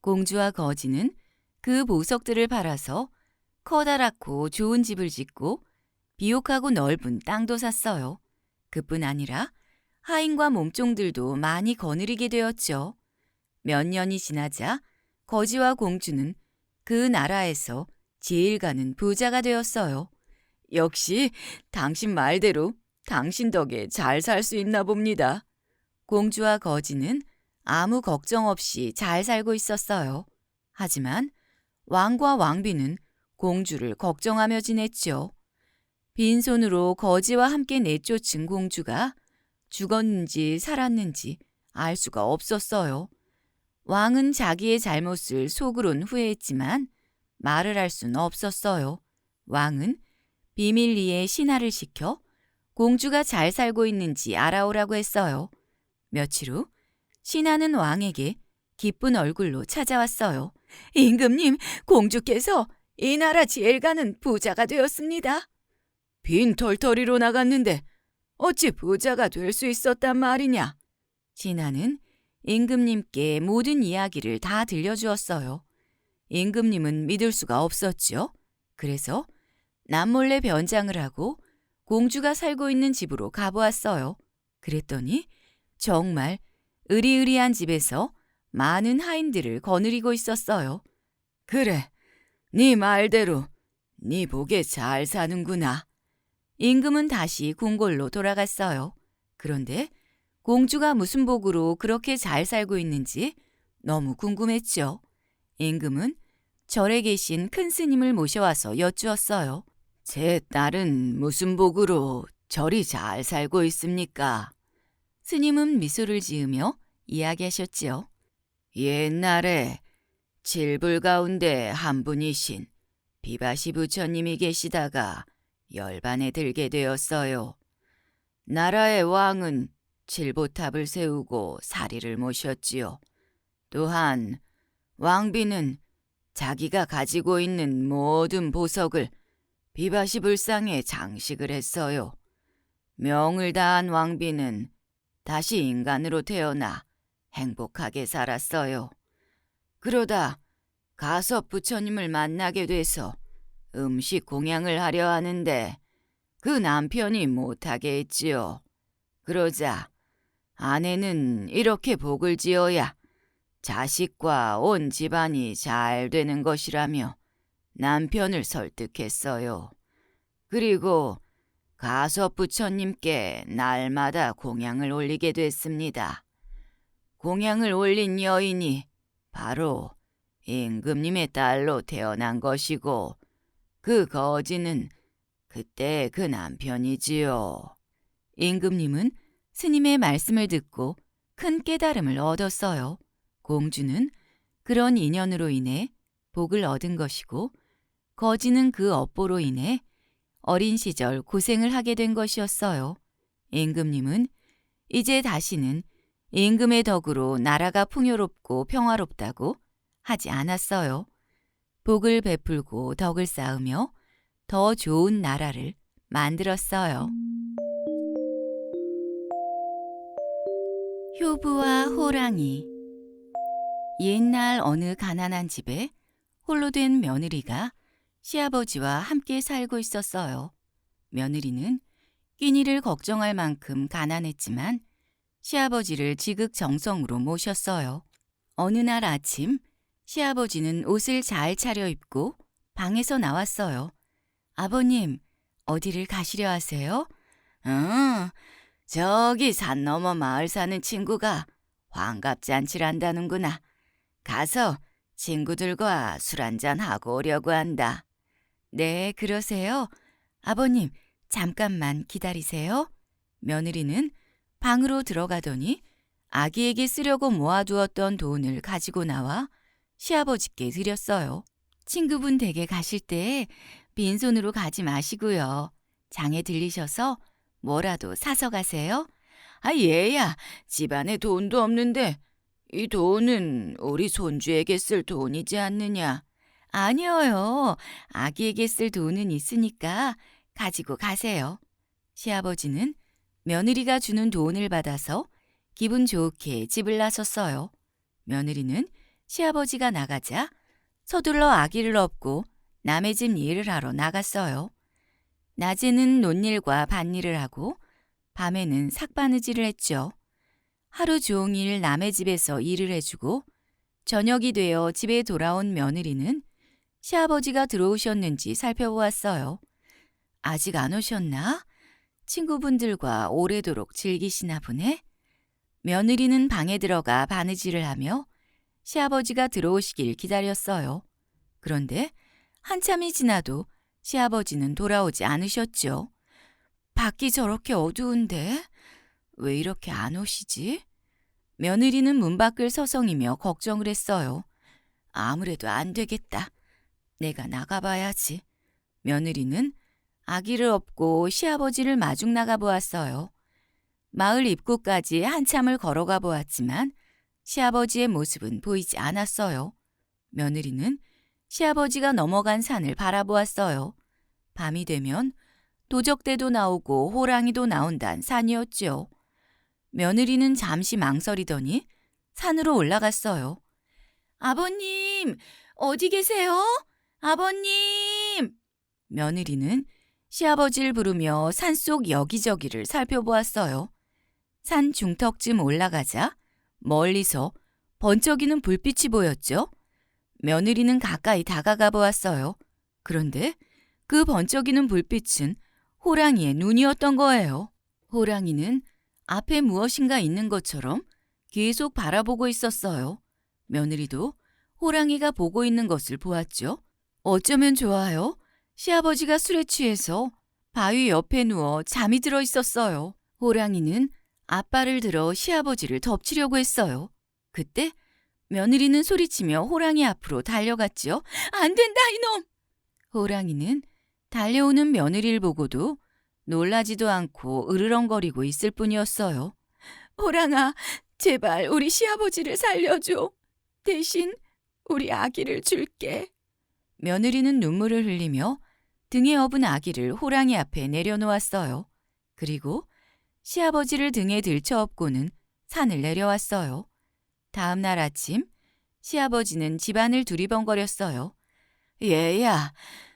공주와 거지는 그 보석들을 팔아서 커다랗고 좋은 집을 짓고 비옥하고 넓은 땅도 샀어요. 그뿐 아니라 하인과 몸종들도 많이 거느리게 되었죠. 몇 년이 지나자 거지와 공주는 그 나라에서 제일 가는 부자가 되었어요. 역시 당신 말대로 당신 덕에 잘 살 수 있나 봅니다. 공주와 거지는 아무 걱정 없이 잘 살고 있었어요. 하지만 왕과 왕비는 공주를 걱정하며 지냈죠. 빈손으로 거지와 함께 내쫓은 공주가 죽었는지 살았는지 알 수가 없었어요. 왕은 자기의 잘못을 속으론 후회했지만 말을 할 수는 없었어요. 왕은 비밀리에 신하를 시켜 공주가 잘 살고 있는지 알아오라고 했어요. 며칠 후 신하는 왕에게 기쁜 얼굴로 찾아왔어요. 임금님, 공주께서 이 나라 제일 가는 부자가 되었습니다. 빈털터리로 나갔는데 어찌 부자가 될 수 있었단 말이냐? 신하는 임금님께 모든 이야기를 다 들려주었어요. 임금님은 믿을 수가 없었죠. 그래서 남몰래 변장을 하고 공주가 살고 있는 집으로 가보았어요. 그랬더니 정말 으리으리한 집에서 많은 하인들을 거느리고 있었어요. 그래, 네 말대로 네 복에 잘 사는구나. 임금은 다시 궁궐로 돌아갔어요. 그런데 공주가 무슨 복으로 그렇게 잘 살고 있는지 너무 궁금했죠. 임금은 절에 계신 큰 스님을 모셔와서 여쭈었어요. 제 딸은 무슨 복으로 절이 잘 살고 있습니까? 스님은 미소를 지으며 이야기하셨지요. 옛날에 칠불 가운데 한 분이신 비바시 부처님이 계시다가 열반에 들게 되었어요. 나라의 왕은 칠보탑을 세우고 사리를 모셨지요. 또한 왕비는 자기가 가지고 있는 모든 보석을 비바시 불상에 장식을 했어요. 명을 다한 왕비는 다시 인간으로 태어나 행복하게 살았어요. 그러다 가섭 부처님을 만나게 돼서 음식 공양을 하려 하는데 그 남편이 못하게 했지요. 그러자 아내는 이렇게 복을 지어야 자식과 온 집안이 잘 되는 것이라며 남편을 설득했어요. 그리고 가섭 부처님께 날마다 공양을 올리게 됐습니다. 공양을 올린 여인이 바로 임금님의 딸로 태어난 것이고 그 거지는 그때 그 남편이지요. 임금님은 스님의 말씀을 듣고 큰 깨달음을 얻었어요. 공주는 그런 인연으로 인해 복을 얻은 것이고 거지는 그 업보로 인해 어린 시절 고생을 하게 된 것이었어요. 임금님은 이제 다시는 임금의 덕으로 나라가 풍요롭고 평화롭다고 하지 않았어요. 복을 베풀고 덕을 쌓으며 더 좋은 나라를 만들었어요. 효부와 호랑이. 옛날 어느 가난한 집에 홀로 된 며느리가 시아버지와 함께 살고 있었어요. 며느리는 끼니를 걱정할 만큼 가난했지만 시아버지를 지극정성으로 모셨어요. 어느 날 아침 시아버지는 옷을 잘 차려입고 방에서 나왔어요. 아버님, 어디를 가시려 하세요? 저기 산 너머 마을 사는 친구가 환갑잔치를 한다는구나. 가서 친구들과 술 한잔 하고 오려고 한다. 네, 그러세요. 아버님, 잠깐만 기다리세요. 며느리는 방으로 들어가더니 아기에게 쓰려고 모아두었던 돈을 가지고 나와 시아버지께 드렸어요. 친구분 댁에 가실 때 빈손으로 가지 마시고요. 장에 들리셔서 뭐라도 사서 가세요. 얘야, 집안에 돈도 없는데 이 돈은 우리 손주에게 쓸 돈이지 않느냐? 아니에요. 아기에게 쓸 돈은 있으니까 가지고 가세요. 시아버지는 며느리가 주는 돈을 받아서 기분 좋게 집을 나섰어요. 며느리는 시아버지가 나가자 서둘러 아기를 업고 남의 집 일을 하러 나갔어요. 낮에는 논일과 밭일을 하고 밤에는 삭바느질을 했죠. 하루 종일 남의 집에서 일을 해주고 저녁이 되어 집에 돌아온 며느리는 시아버지가 들어오셨는지 살펴보았어요. 아직 안 오셨나? 친구분들과 오래도록 즐기시나 보네. 며느리는 방에 들어가 바느질을 하며 시아버지가 들어오시길 기다렸어요. 그런데 한참이 지나도 시아버지는 돌아오지 않으셨죠. 밖이 저렇게 어두운데 왜 이렇게 안 오시지? 며느리는 문 밖을 서성이며 걱정을 했어요. 아무래도 안 되겠다. 내가 나가봐야지. 며느리는 아기를 업고 시아버지를 마중 나가 보았어요. 마을 입구까지 한참을 걸어가 보았지만 시아버지의 모습은 보이지 않았어요. 며느리는 시아버지가 넘어간 산을 바라보았어요. 밤이 되면 도적대도 나오고 호랑이도 나온다는 산이었죠. 며느리는 잠시 망설이더니 산으로 올라갔어요. 아버님, 어디 계세요? 아버님! 며느리는 시아버지를 부르며 산속 여기저기를 살펴보았어요. 산 중턱쯤 올라가자 멀리서 번쩍이는 불빛이 보였죠. 며느리는 가까이 다가가 보았어요. 그런데 그 번쩍이는 불빛은 호랑이의 눈이었던 거예요. 호랑이는 앞에 무엇인가 있는 것처럼 계속 바라보고 있었어요. 며느리도 호랑이가 보고 있는 것을 보았죠. 어쩌면 좋아요. 시아버지가 술에 취해서 바위 옆에 누워 잠이 들어 있었어요. 호랑이는 앞발을 들어 시아버지를 덮치려고 했어요. 그때 며느리는 소리치며 호랑이 앞으로 달려갔죠. 안 된다, 이놈! 호랑이는 달려오는 며느리를 보고도 놀라지도 않고 으르렁거리고 있을 뿐이었어요. 호랑아, 제발 우리 시아버지를 살려줘. 대신 우리 아기를 줄게. 며느리는 눈물을 흘리며 등에 업은 아기를 호랑이 앞에 내려놓았어요. 그리고 시아버지를 등에 들쳐업고는 산을 내려왔어요. 다음 날 아침 시아버지는 집안을 두리번거렸어요. 얘야,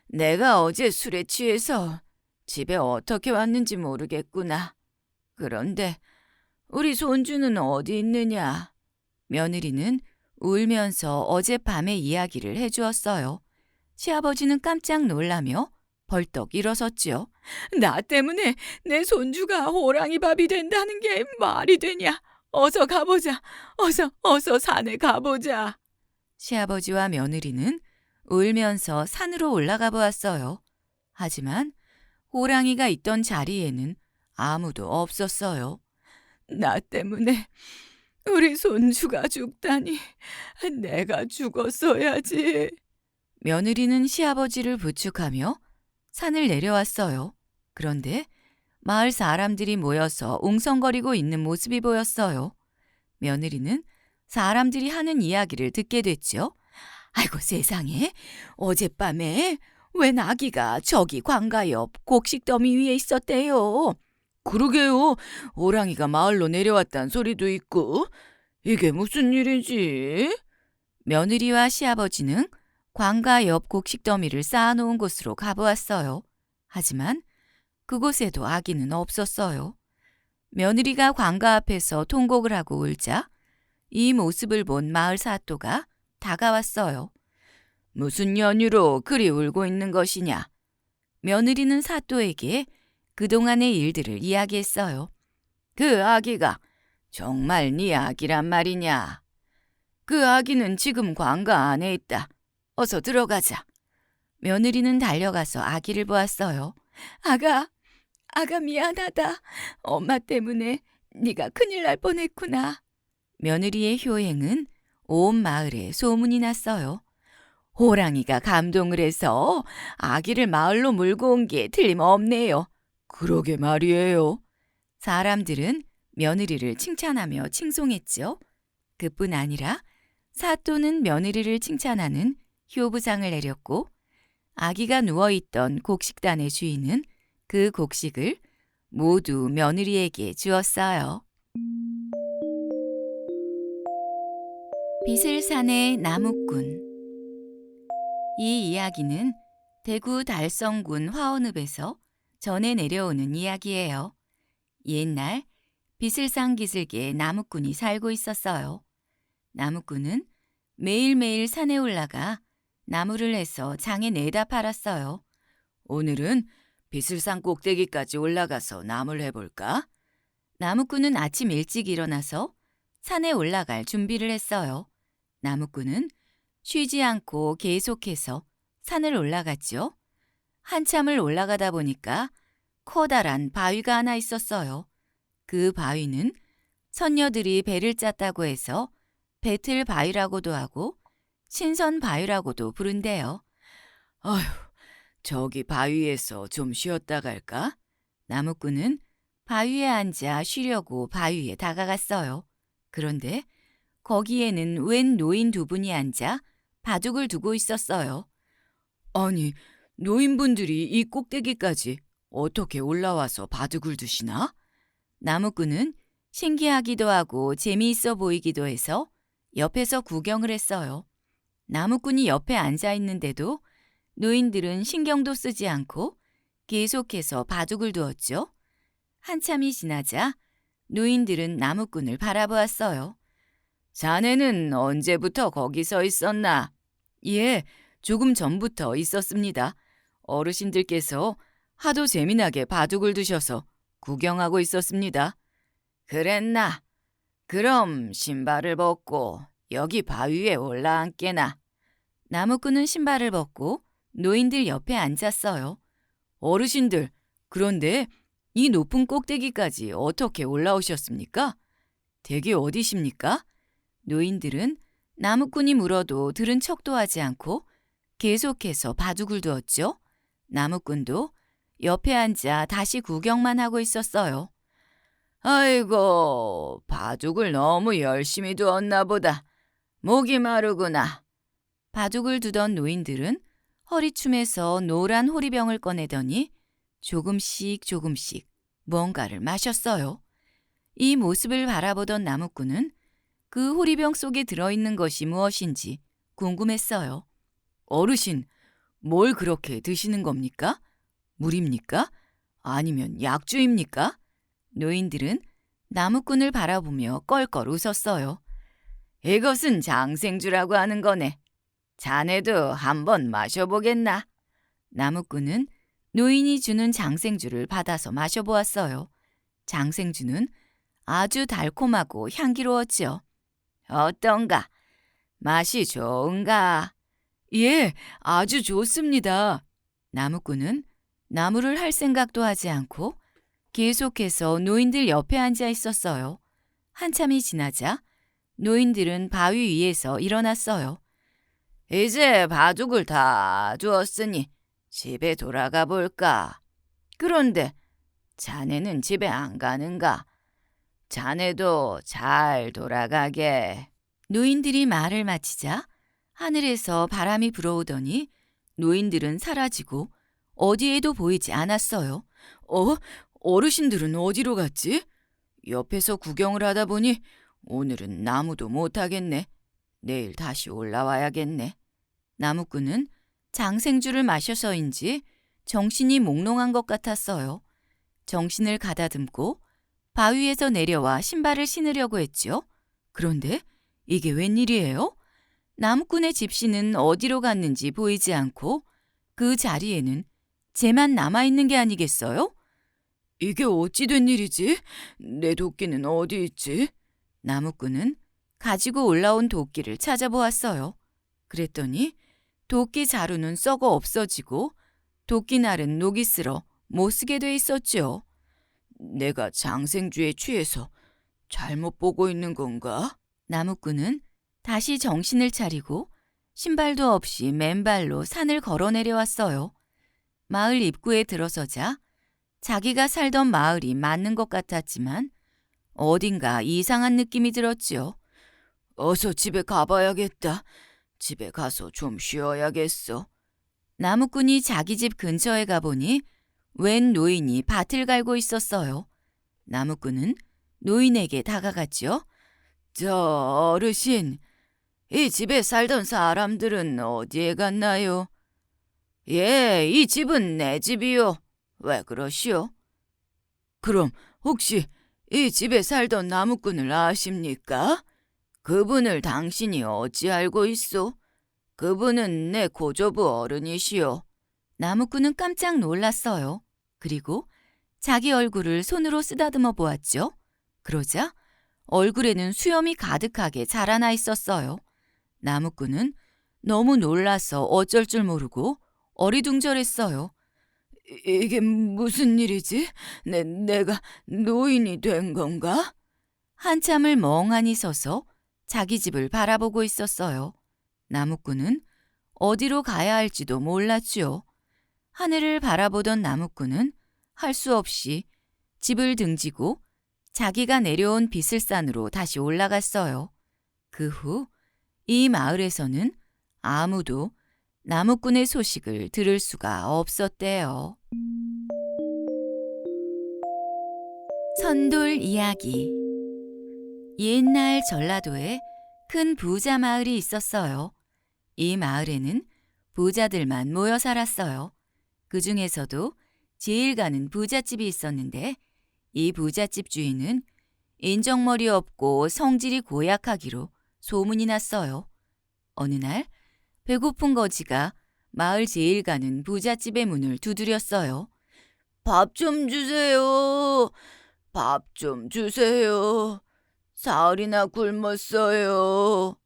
내가 어제 술에 취해서 집에 어떻게 왔는지 모르겠구나. 그런데 우리 손주는 어디 있느냐? 며느리는 울면서 어젯밤의 이야기를 해주었어요. 시아버지는 깜짝 놀라며 벌떡 일어섰지요. 나 때문에 내 손주가 호랑이 밥이 된다는 게 말이 되냐? 어서 가보자. 어서 산에 가보자. 시아버지와 며느리는 울면서 산으로 올라가 보았어요. 하지만 호랑이가 있던 자리에는 아무도 없었어요. 나 때문에 우리 손주가 죽다니 내가 죽었어야지. 며느리는 시아버지를 부축하며 산을 내려왔어요. 그런데 마을 사람들이 모여서 웅성거리고 있는 모습이 보였어요. 며느리는 사람들이 하는 이야기를 듣게 됐죠. 아이고 세상에, 어젯밤에 웬 아기가 저기 광가 옆 곡식더미 위에 있었대요. 그러게요. 호랑이가 마을로 내려왔단 소리도 있고. 이게 무슨 일이지? 며느리와 시아버지는 광가 옆 곡식더미를 쌓아놓은 곳으로 가보았어요. 하지만 그곳에도 아기는 없었어요. 며느리가 광가 앞에서 통곡을 하고 울자 이 모습을 본 마을 사또가 다가왔어요. 무슨 연유로 그리 울고 있는 것이냐? 며느리는 사또에게 그동안의 일들을 이야기했어요. 그 아기가 정말 네 아기란 말이냐? 그 아기는 지금 광가 안에 있다. 어서 들어가자. 며느리는 달려가서 아기를 보았어요. 아가 미안하다. 엄마 때문에 네가 큰일 날 뻔했구나. 며느리의 효행은 온 마을에 소문이 났어요. 호랑이가 감동을 해서 아기를 마을로 몰고 온 게 틀림없네요. 그러게 말이에요. 사람들은 며느리를 칭찬하며 칭송했지요. 그뿐 아니라 사또는 며느리를 칭찬하는 효부상을 내렸고 아기가 누워있던 곡식단의 주인은 그 곡식을 모두 며느리에게 주었어요. 비슬산의 나무꾼. 이 이야기는 대구 달성군 화원읍에서 전해 내려오는 이야기예요. 옛날 비슬산 기슭에 나무꾼이 살고 있었어요. 나무꾼은 매일매일 산에 올라가 나무를 해서 장에 내다 팔았어요. 오늘은 비슬산 꼭대기까지 올라가서 나무를 해볼까? 나무꾼은 아침 일찍 일어나서 산에 올라갈 준비를 했어요. 나무꾼은 쉬지 않고 계속해서 산을 올라갔죠. 한참을 올라가다 보니까 커다란 바위가 하나 있었어요. 그 바위는 선녀들이 배를 짰다고 해서 배틀 바위라고도 하고 신선 바위라고도 부른대요. 아휴, 저기 바위에서 좀 쉬었다 갈까? 나무꾼은 바위에 앉아 쉬려고 바위에 다가갔어요. 그런데 거기에는 웬 노인 두 분이 앉아 바둑을 두고 있었어요. 아니, 노인분들이 이 꼭대기까지 어떻게 올라와서 바둑을 두시나? 나무꾼은 신기하기도 하고 재미있어 보이기도 해서 옆에서 구경을 했어요. 나무꾼이 옆에 앉아 있는데도 노인들은 신경도 쓰지 않고 계속해서 바둑을 두었죠. 한참이 지나자 노인들은 나무꾼을 바라보았어요. 자네는 언제부터 거기 서 있었나? 예, 조금 전부터 있었습니다. 어르신들께서 하도 재미나게 바둑을 두셔서 구경하고 있었습니다. 그랬나? 그럼 신발을 벗고 여기 바위에 올라앉게나. 나무꾼은 신발을 벗고 노인들 옆에 앉았어요. 어르신들, 그런데 이 높은 꼭대기까지 어떻게 올라오셨습니까? 댁이 어디십니까? 노인들은 나무꾼이 물어도 들은 척도 하지 않고 계속해서 바둑을 두었죠. 나무꾼도 옆에 앉아 다시 구경만 하고 있었어요. 아이고, 바둑을 너무 열심히 두었나 보다. 목이 마르구나. 바둑을 두던 노인들은 허리춤에서 노란 호리병을 꺼내더니 조금씩 뭔가를 마셨어요. 이 모습을 바라보던 나무꾼은 그 호리병 속에 들어있는 것이 무엇인지 궁금했어요. 어르신, 뭘 그렇게 드시는 겁니까? 물입니까? 아니면 약주입니까? 노인들은 나무꾼을 바라보며 껄껄 웃었어요. 이것은 장생주라고 하는 거네. 자네도 한번 마셔보겠나? 나무꾼은 노인이 주는 장생주를 받아서 마셔보았어요. 장생주는 아주 달콤하고 향기로웠지요. 어떤가? 맛이 좋은가? 예, 아주 좋습니다. 나무꾼은 나무를 할 생각도 하지 않고 계속해서 노인들 옆에 앉아 있었어요. 한참이 지나자 노인들은 바위 위에서 일어났어요. 이제 바둑을 다 두었으니 집에 돌아가 볼까? 그런데 자네는 집에 안 가는가? 자네도 잘 돌아가게. 노인들이 말을 마치자 하늘에서 바람이 불어오더니 노인들은 사라지고 어디에도 보이지 않았어요. 어르신들은 어디로 갔지? 옆에서 구경을 하다 보니 오늘은 나무도 못 하겠네. 내일 다시 올라와야겠네. 나무꾼은 장생주를 마셔서인지 정신이 몽롱한 것 같았어요. 정신을 가다듬고 바위에서 내려와 신발을 신으려고 했죠. 그런데 이게 웬일이에요? 나무꾼의 집신은 어디로 갔는지 보이지 않고 그 자리에는 쟤만 남아있는 게 아니겠어요? 이게 어찌 된 일이지? 내 도끼는 어디 있지? 나무꾼은 가지고 올라온 도끼를 찾아보았어요. 그랬더니 도끼 자루는 썩어 없어지고 도끼날은 녹이 슬어 못 쓰게 돼 있었죠. 내가 장생주에 취해서 잘못 보고 있는 건가? 나무꾼은 다시 정신을 차리고 신발도 없이 맨발로 산을 걸어 내려왔어요. 마을 입구에 들어서자 자기가 살던 마을이 맞는 것 같았지만 어딘가 이상한 느낌이 들었지요. 어서 집에 가봐야겠다. 집에 가서 좀 쉬어야겠어. 나무꾼이 자기 집 근처에 가보니 웬 노인이 밭을 갈고 있었어요. 나무꾼은 노인에게 다가갔지요. 저 어르신, 이 집에 살던 사람들은 어디에 갔나요? 예, 이 집은 내 집이요. 왜 그러시오? 그럼 혹시 이 집에 살던 나무꾼을 아십니까? 그분을 당신이 어찌 알고 있소? 그분은 내 고조부 어른이시오. 나무꾼은 깜짝 놀랐어요. 그리고 자기 얼굴을 손으로 쓰다듬어 보았죠. 그러자 얼굴에는 수염이 가득하게 자라나 있었어요. 나무꾼은 너무 놀라서 어쩔 줄 모르고 어리둥절했어요. 이게 무슨 일이지? 내가 노인이 된 건가? 한참을 멍하니 서서 자기 집을 바라보고 있었어요. 나무꾼은 어디로 가야 할지도 몰랐지요. 하늘을 바라보던 나무꾼은 할 수 없이 집을 등지고 자기가 내려온 비슬산으로 다시 올라갔어요. 그 후 이 마을에서는 아무도 나무꾼의 소식을 들을 수가 없었대요. 선돌 이야기. 옛날 전라도에 큰 부자 마을이 있었어요. 이 마을에는 부자들만 모여 살았어요. 그 중에서도 제일 가는 부잣집이 있었는데 이 부잣집 주인은 인정머리 없고 성질이 고약하기로 소문이 났어요. 어느 날 배고픈 거지가 마을 제일 가는 부잣집의 문을 두드렸어요. 밥 좀 주세요. 밥 좀 주세요. 사흘이나 굶었어요.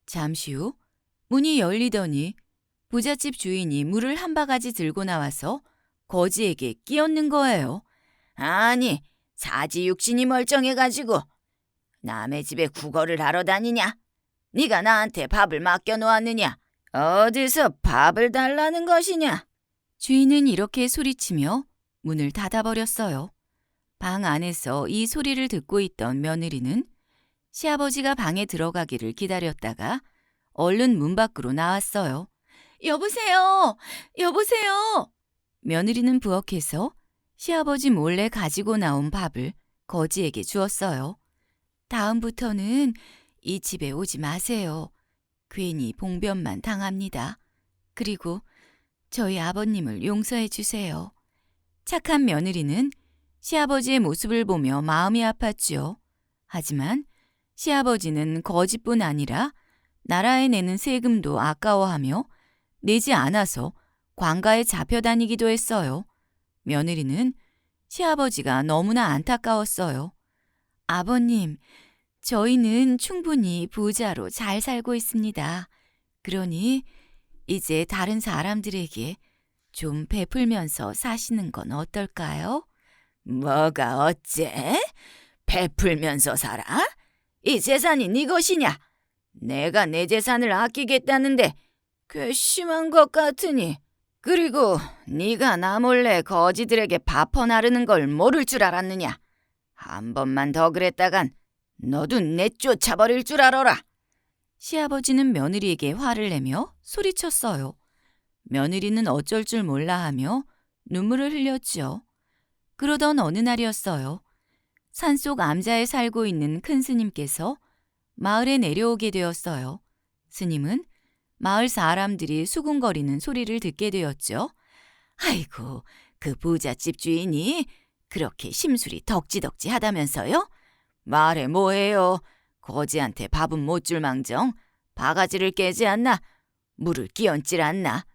잠시 후 문이 열리더니 부잣집 주인이 물을 한 바가지 들고 나와서 거지에게 끼얹는 거예요. 아니, 사지육신이 멀쩡해가지고 남의 집에 구걸을 하러 다니냐? 네가 나한테 밥을 맡겨놓았느냐? 어디서 밥을 달라는 것이냐? 주인은 이렇게 소리치며 문을 닫아버렸어요. 방 안에서 이 소리를 듣고 있던 며느리는 시아버지가 방에 들어가기를 기다렸다가 얼른 문 밖으로 나왔어요. 여보세요! 여보세요! 며느리는 부엌에서 시아버지 몰래 가지고 나온 밥을 거지에게 주었어요. 다음부터는 이 집에 오지 마세요. 괜히 봉변만 당합니다. 그리고 저희 아버님을 용서해 주세요. 착한 며느리는 시아버지의 모습을 보며 마음이 아팠지요. 하지만 시아버지는 거지뿐 아니라 나라에 내는 세금도 아까워하며 내지 않아서 관가에 잡혀다니기도 했어요. 며느리는 시아버지가 너무나 안타까웠어요. 아버님, 저희는 충분히 부자로 잘 살고 있습니다. 그러니 이제 다른 사람들에게 좀 베풀면서 사시는 건 어떨까요? 뭐가 어째? 베풀면서 살아? 이 재산이 네 것이냐? 내가 내 재산을 아끼겠다는데 괘씸한 것 같으니. 그리고 네가 나 몰래 거지들에게 밥 퍼나르는 걸 모를 줄 알았느냐? 한 번만 더 그랬다간 너도 내쫓아버릴 줄 알아라. 시아버지는 며느리에게 화를 내며 소리쳤어요. 며느리는 어쩔 줄 몰라 하며 눈물을 흘렸지요. 그러던 어느 날이었어요. 산속 암자에 살고 있는 큰 스님께서 마을에 내려오게 되었어요. 스님은 마을 사람들이 수군거리는 소리를 듣게 되었죠. 아이고, 그 부잣집 주인이 그렇게 심술이 덕지덕지 하다면서요? 말해 뭐해요. 거지한테 밥은 못 줄 망정 바가지를 깨지 않나? 물을 끼얹질 않나?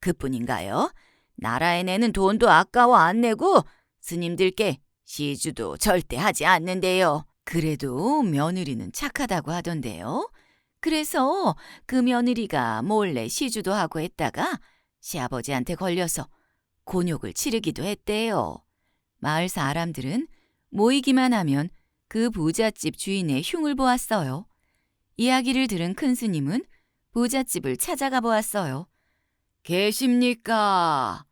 그뿐인가요? 나라에 내는 돈도 아까워 안 내고 스님들께 시주도 절대 하지 않는데요. 그래도 며느리는 착하다고 하던데요. 그래서 그 며느리가 몰래 시주도 하고 했다가 시아버지한테 걸려서 곤욕을 치르기도 했대요. 마을 사람들은 모이기만 하면 그 부잣집 주인의 흉을 보았어요. 이야기를 들은 큰 스님은 부잣집을 찾아가 보았어요. 계십니까?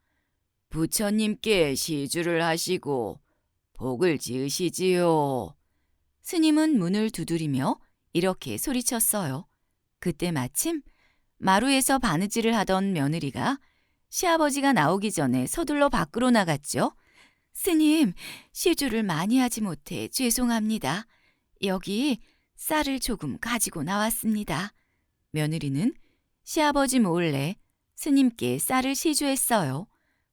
부처님께 시주를 하시고 복을 지으시지요. 스님은 문을 두드리며 이렇게 소리쳤어요. 그때 마침 마루에서 바느질을 하던 며느리가 시아버지가 나오기 전에 서둘러 밖으로 나갔죠. 스님, 시주를 많이 하지 못해 죄송합니다. 여기 쌀을 조금 가지고 나왔습니다. 며느리는 시아버지 몰래 스님께 쌀을 시주했어요.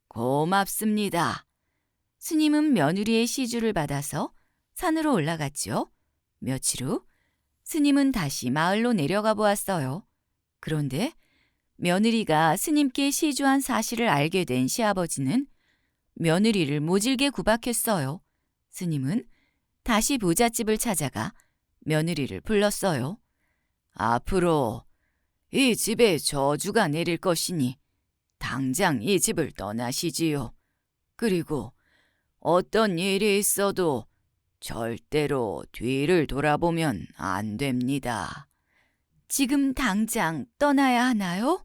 고맙습니다. 스님은 며느리의 시주를 받아서 산으로 올라갔죠. 며칠 후 스님은 다시 마을로 내려가 보았어요. 그런데 며느리가 스님께 시주한 사실을 알게 된 시아버지는 며느리를 모질게 구박했어요. 스님은 다시 부잣집을 찾아가 며느리를 불렀어요. 앞으로 이 집에 저주가 내릴 것이니 당장 이 집을 떠나시지요. 그리고 어떤 일이 있어도 절대로 뒤를 돌아보면 안 됩니다. 지금 당장 떠나야 하나요?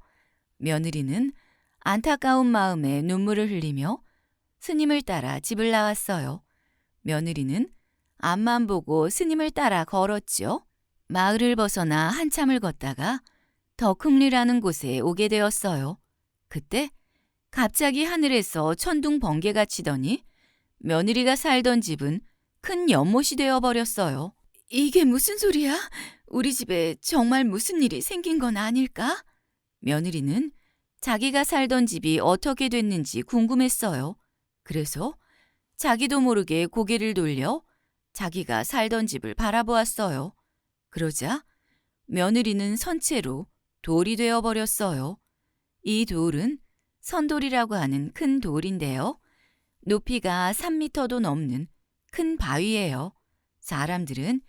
며느리는 안타까운 마음에 눈물을 흘리며 스님을 따라 집을 나왔어요. 며느리는 앞만 보고 스님을 따라 걸었죠. 마을을 벗어나 한참을 걷다가 덕흥리라는 곳에 오게 되었어요. 그때 갑자기 하늘에서 천둥 번개가 치더니 며느리가 살던 집은 큰 연못이 되어버렸어요. 이게 무슨 소리야? 우리 집에 정말 무슨 일이 생긴 건 아닐까? 며느리는 자기가 살던 집이 어떻게 됐는지 궁금했어요. 그래서 자기도 모르게 고개를 돌려 자기가 살던 집을 바라보았어요. 그러자 며느리는 선체로 돌이 되어버렸어요. 이 돌은 선돌이라고 하는 큰 돌인데요. 높이가 3미터도 넘는 큰 바위예요. 사람들은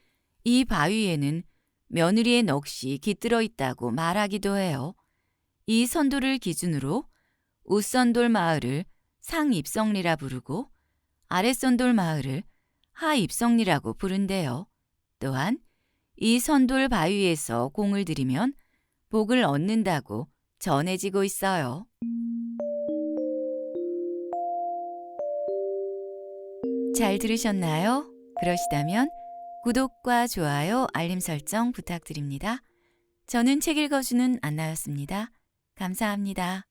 이 바위에는 며느리의 넋이 깃들어 있다고 말하기도 해요. 이 선돌을 기준으로 윗선돌 마을을 상입성리라 부르고 아랫선돌 마을을 하입성리라고 부른대요. 또한 이 선돌 바위에서 공을 들이면 복을 얻는다고 전해지고 있어요. 잘 들으셨나요? 그러시다면 구독과 좋아요, 알림 설정 부탁드립니다. 저는 책 읽어주는 안나였습니다. 감사합니다.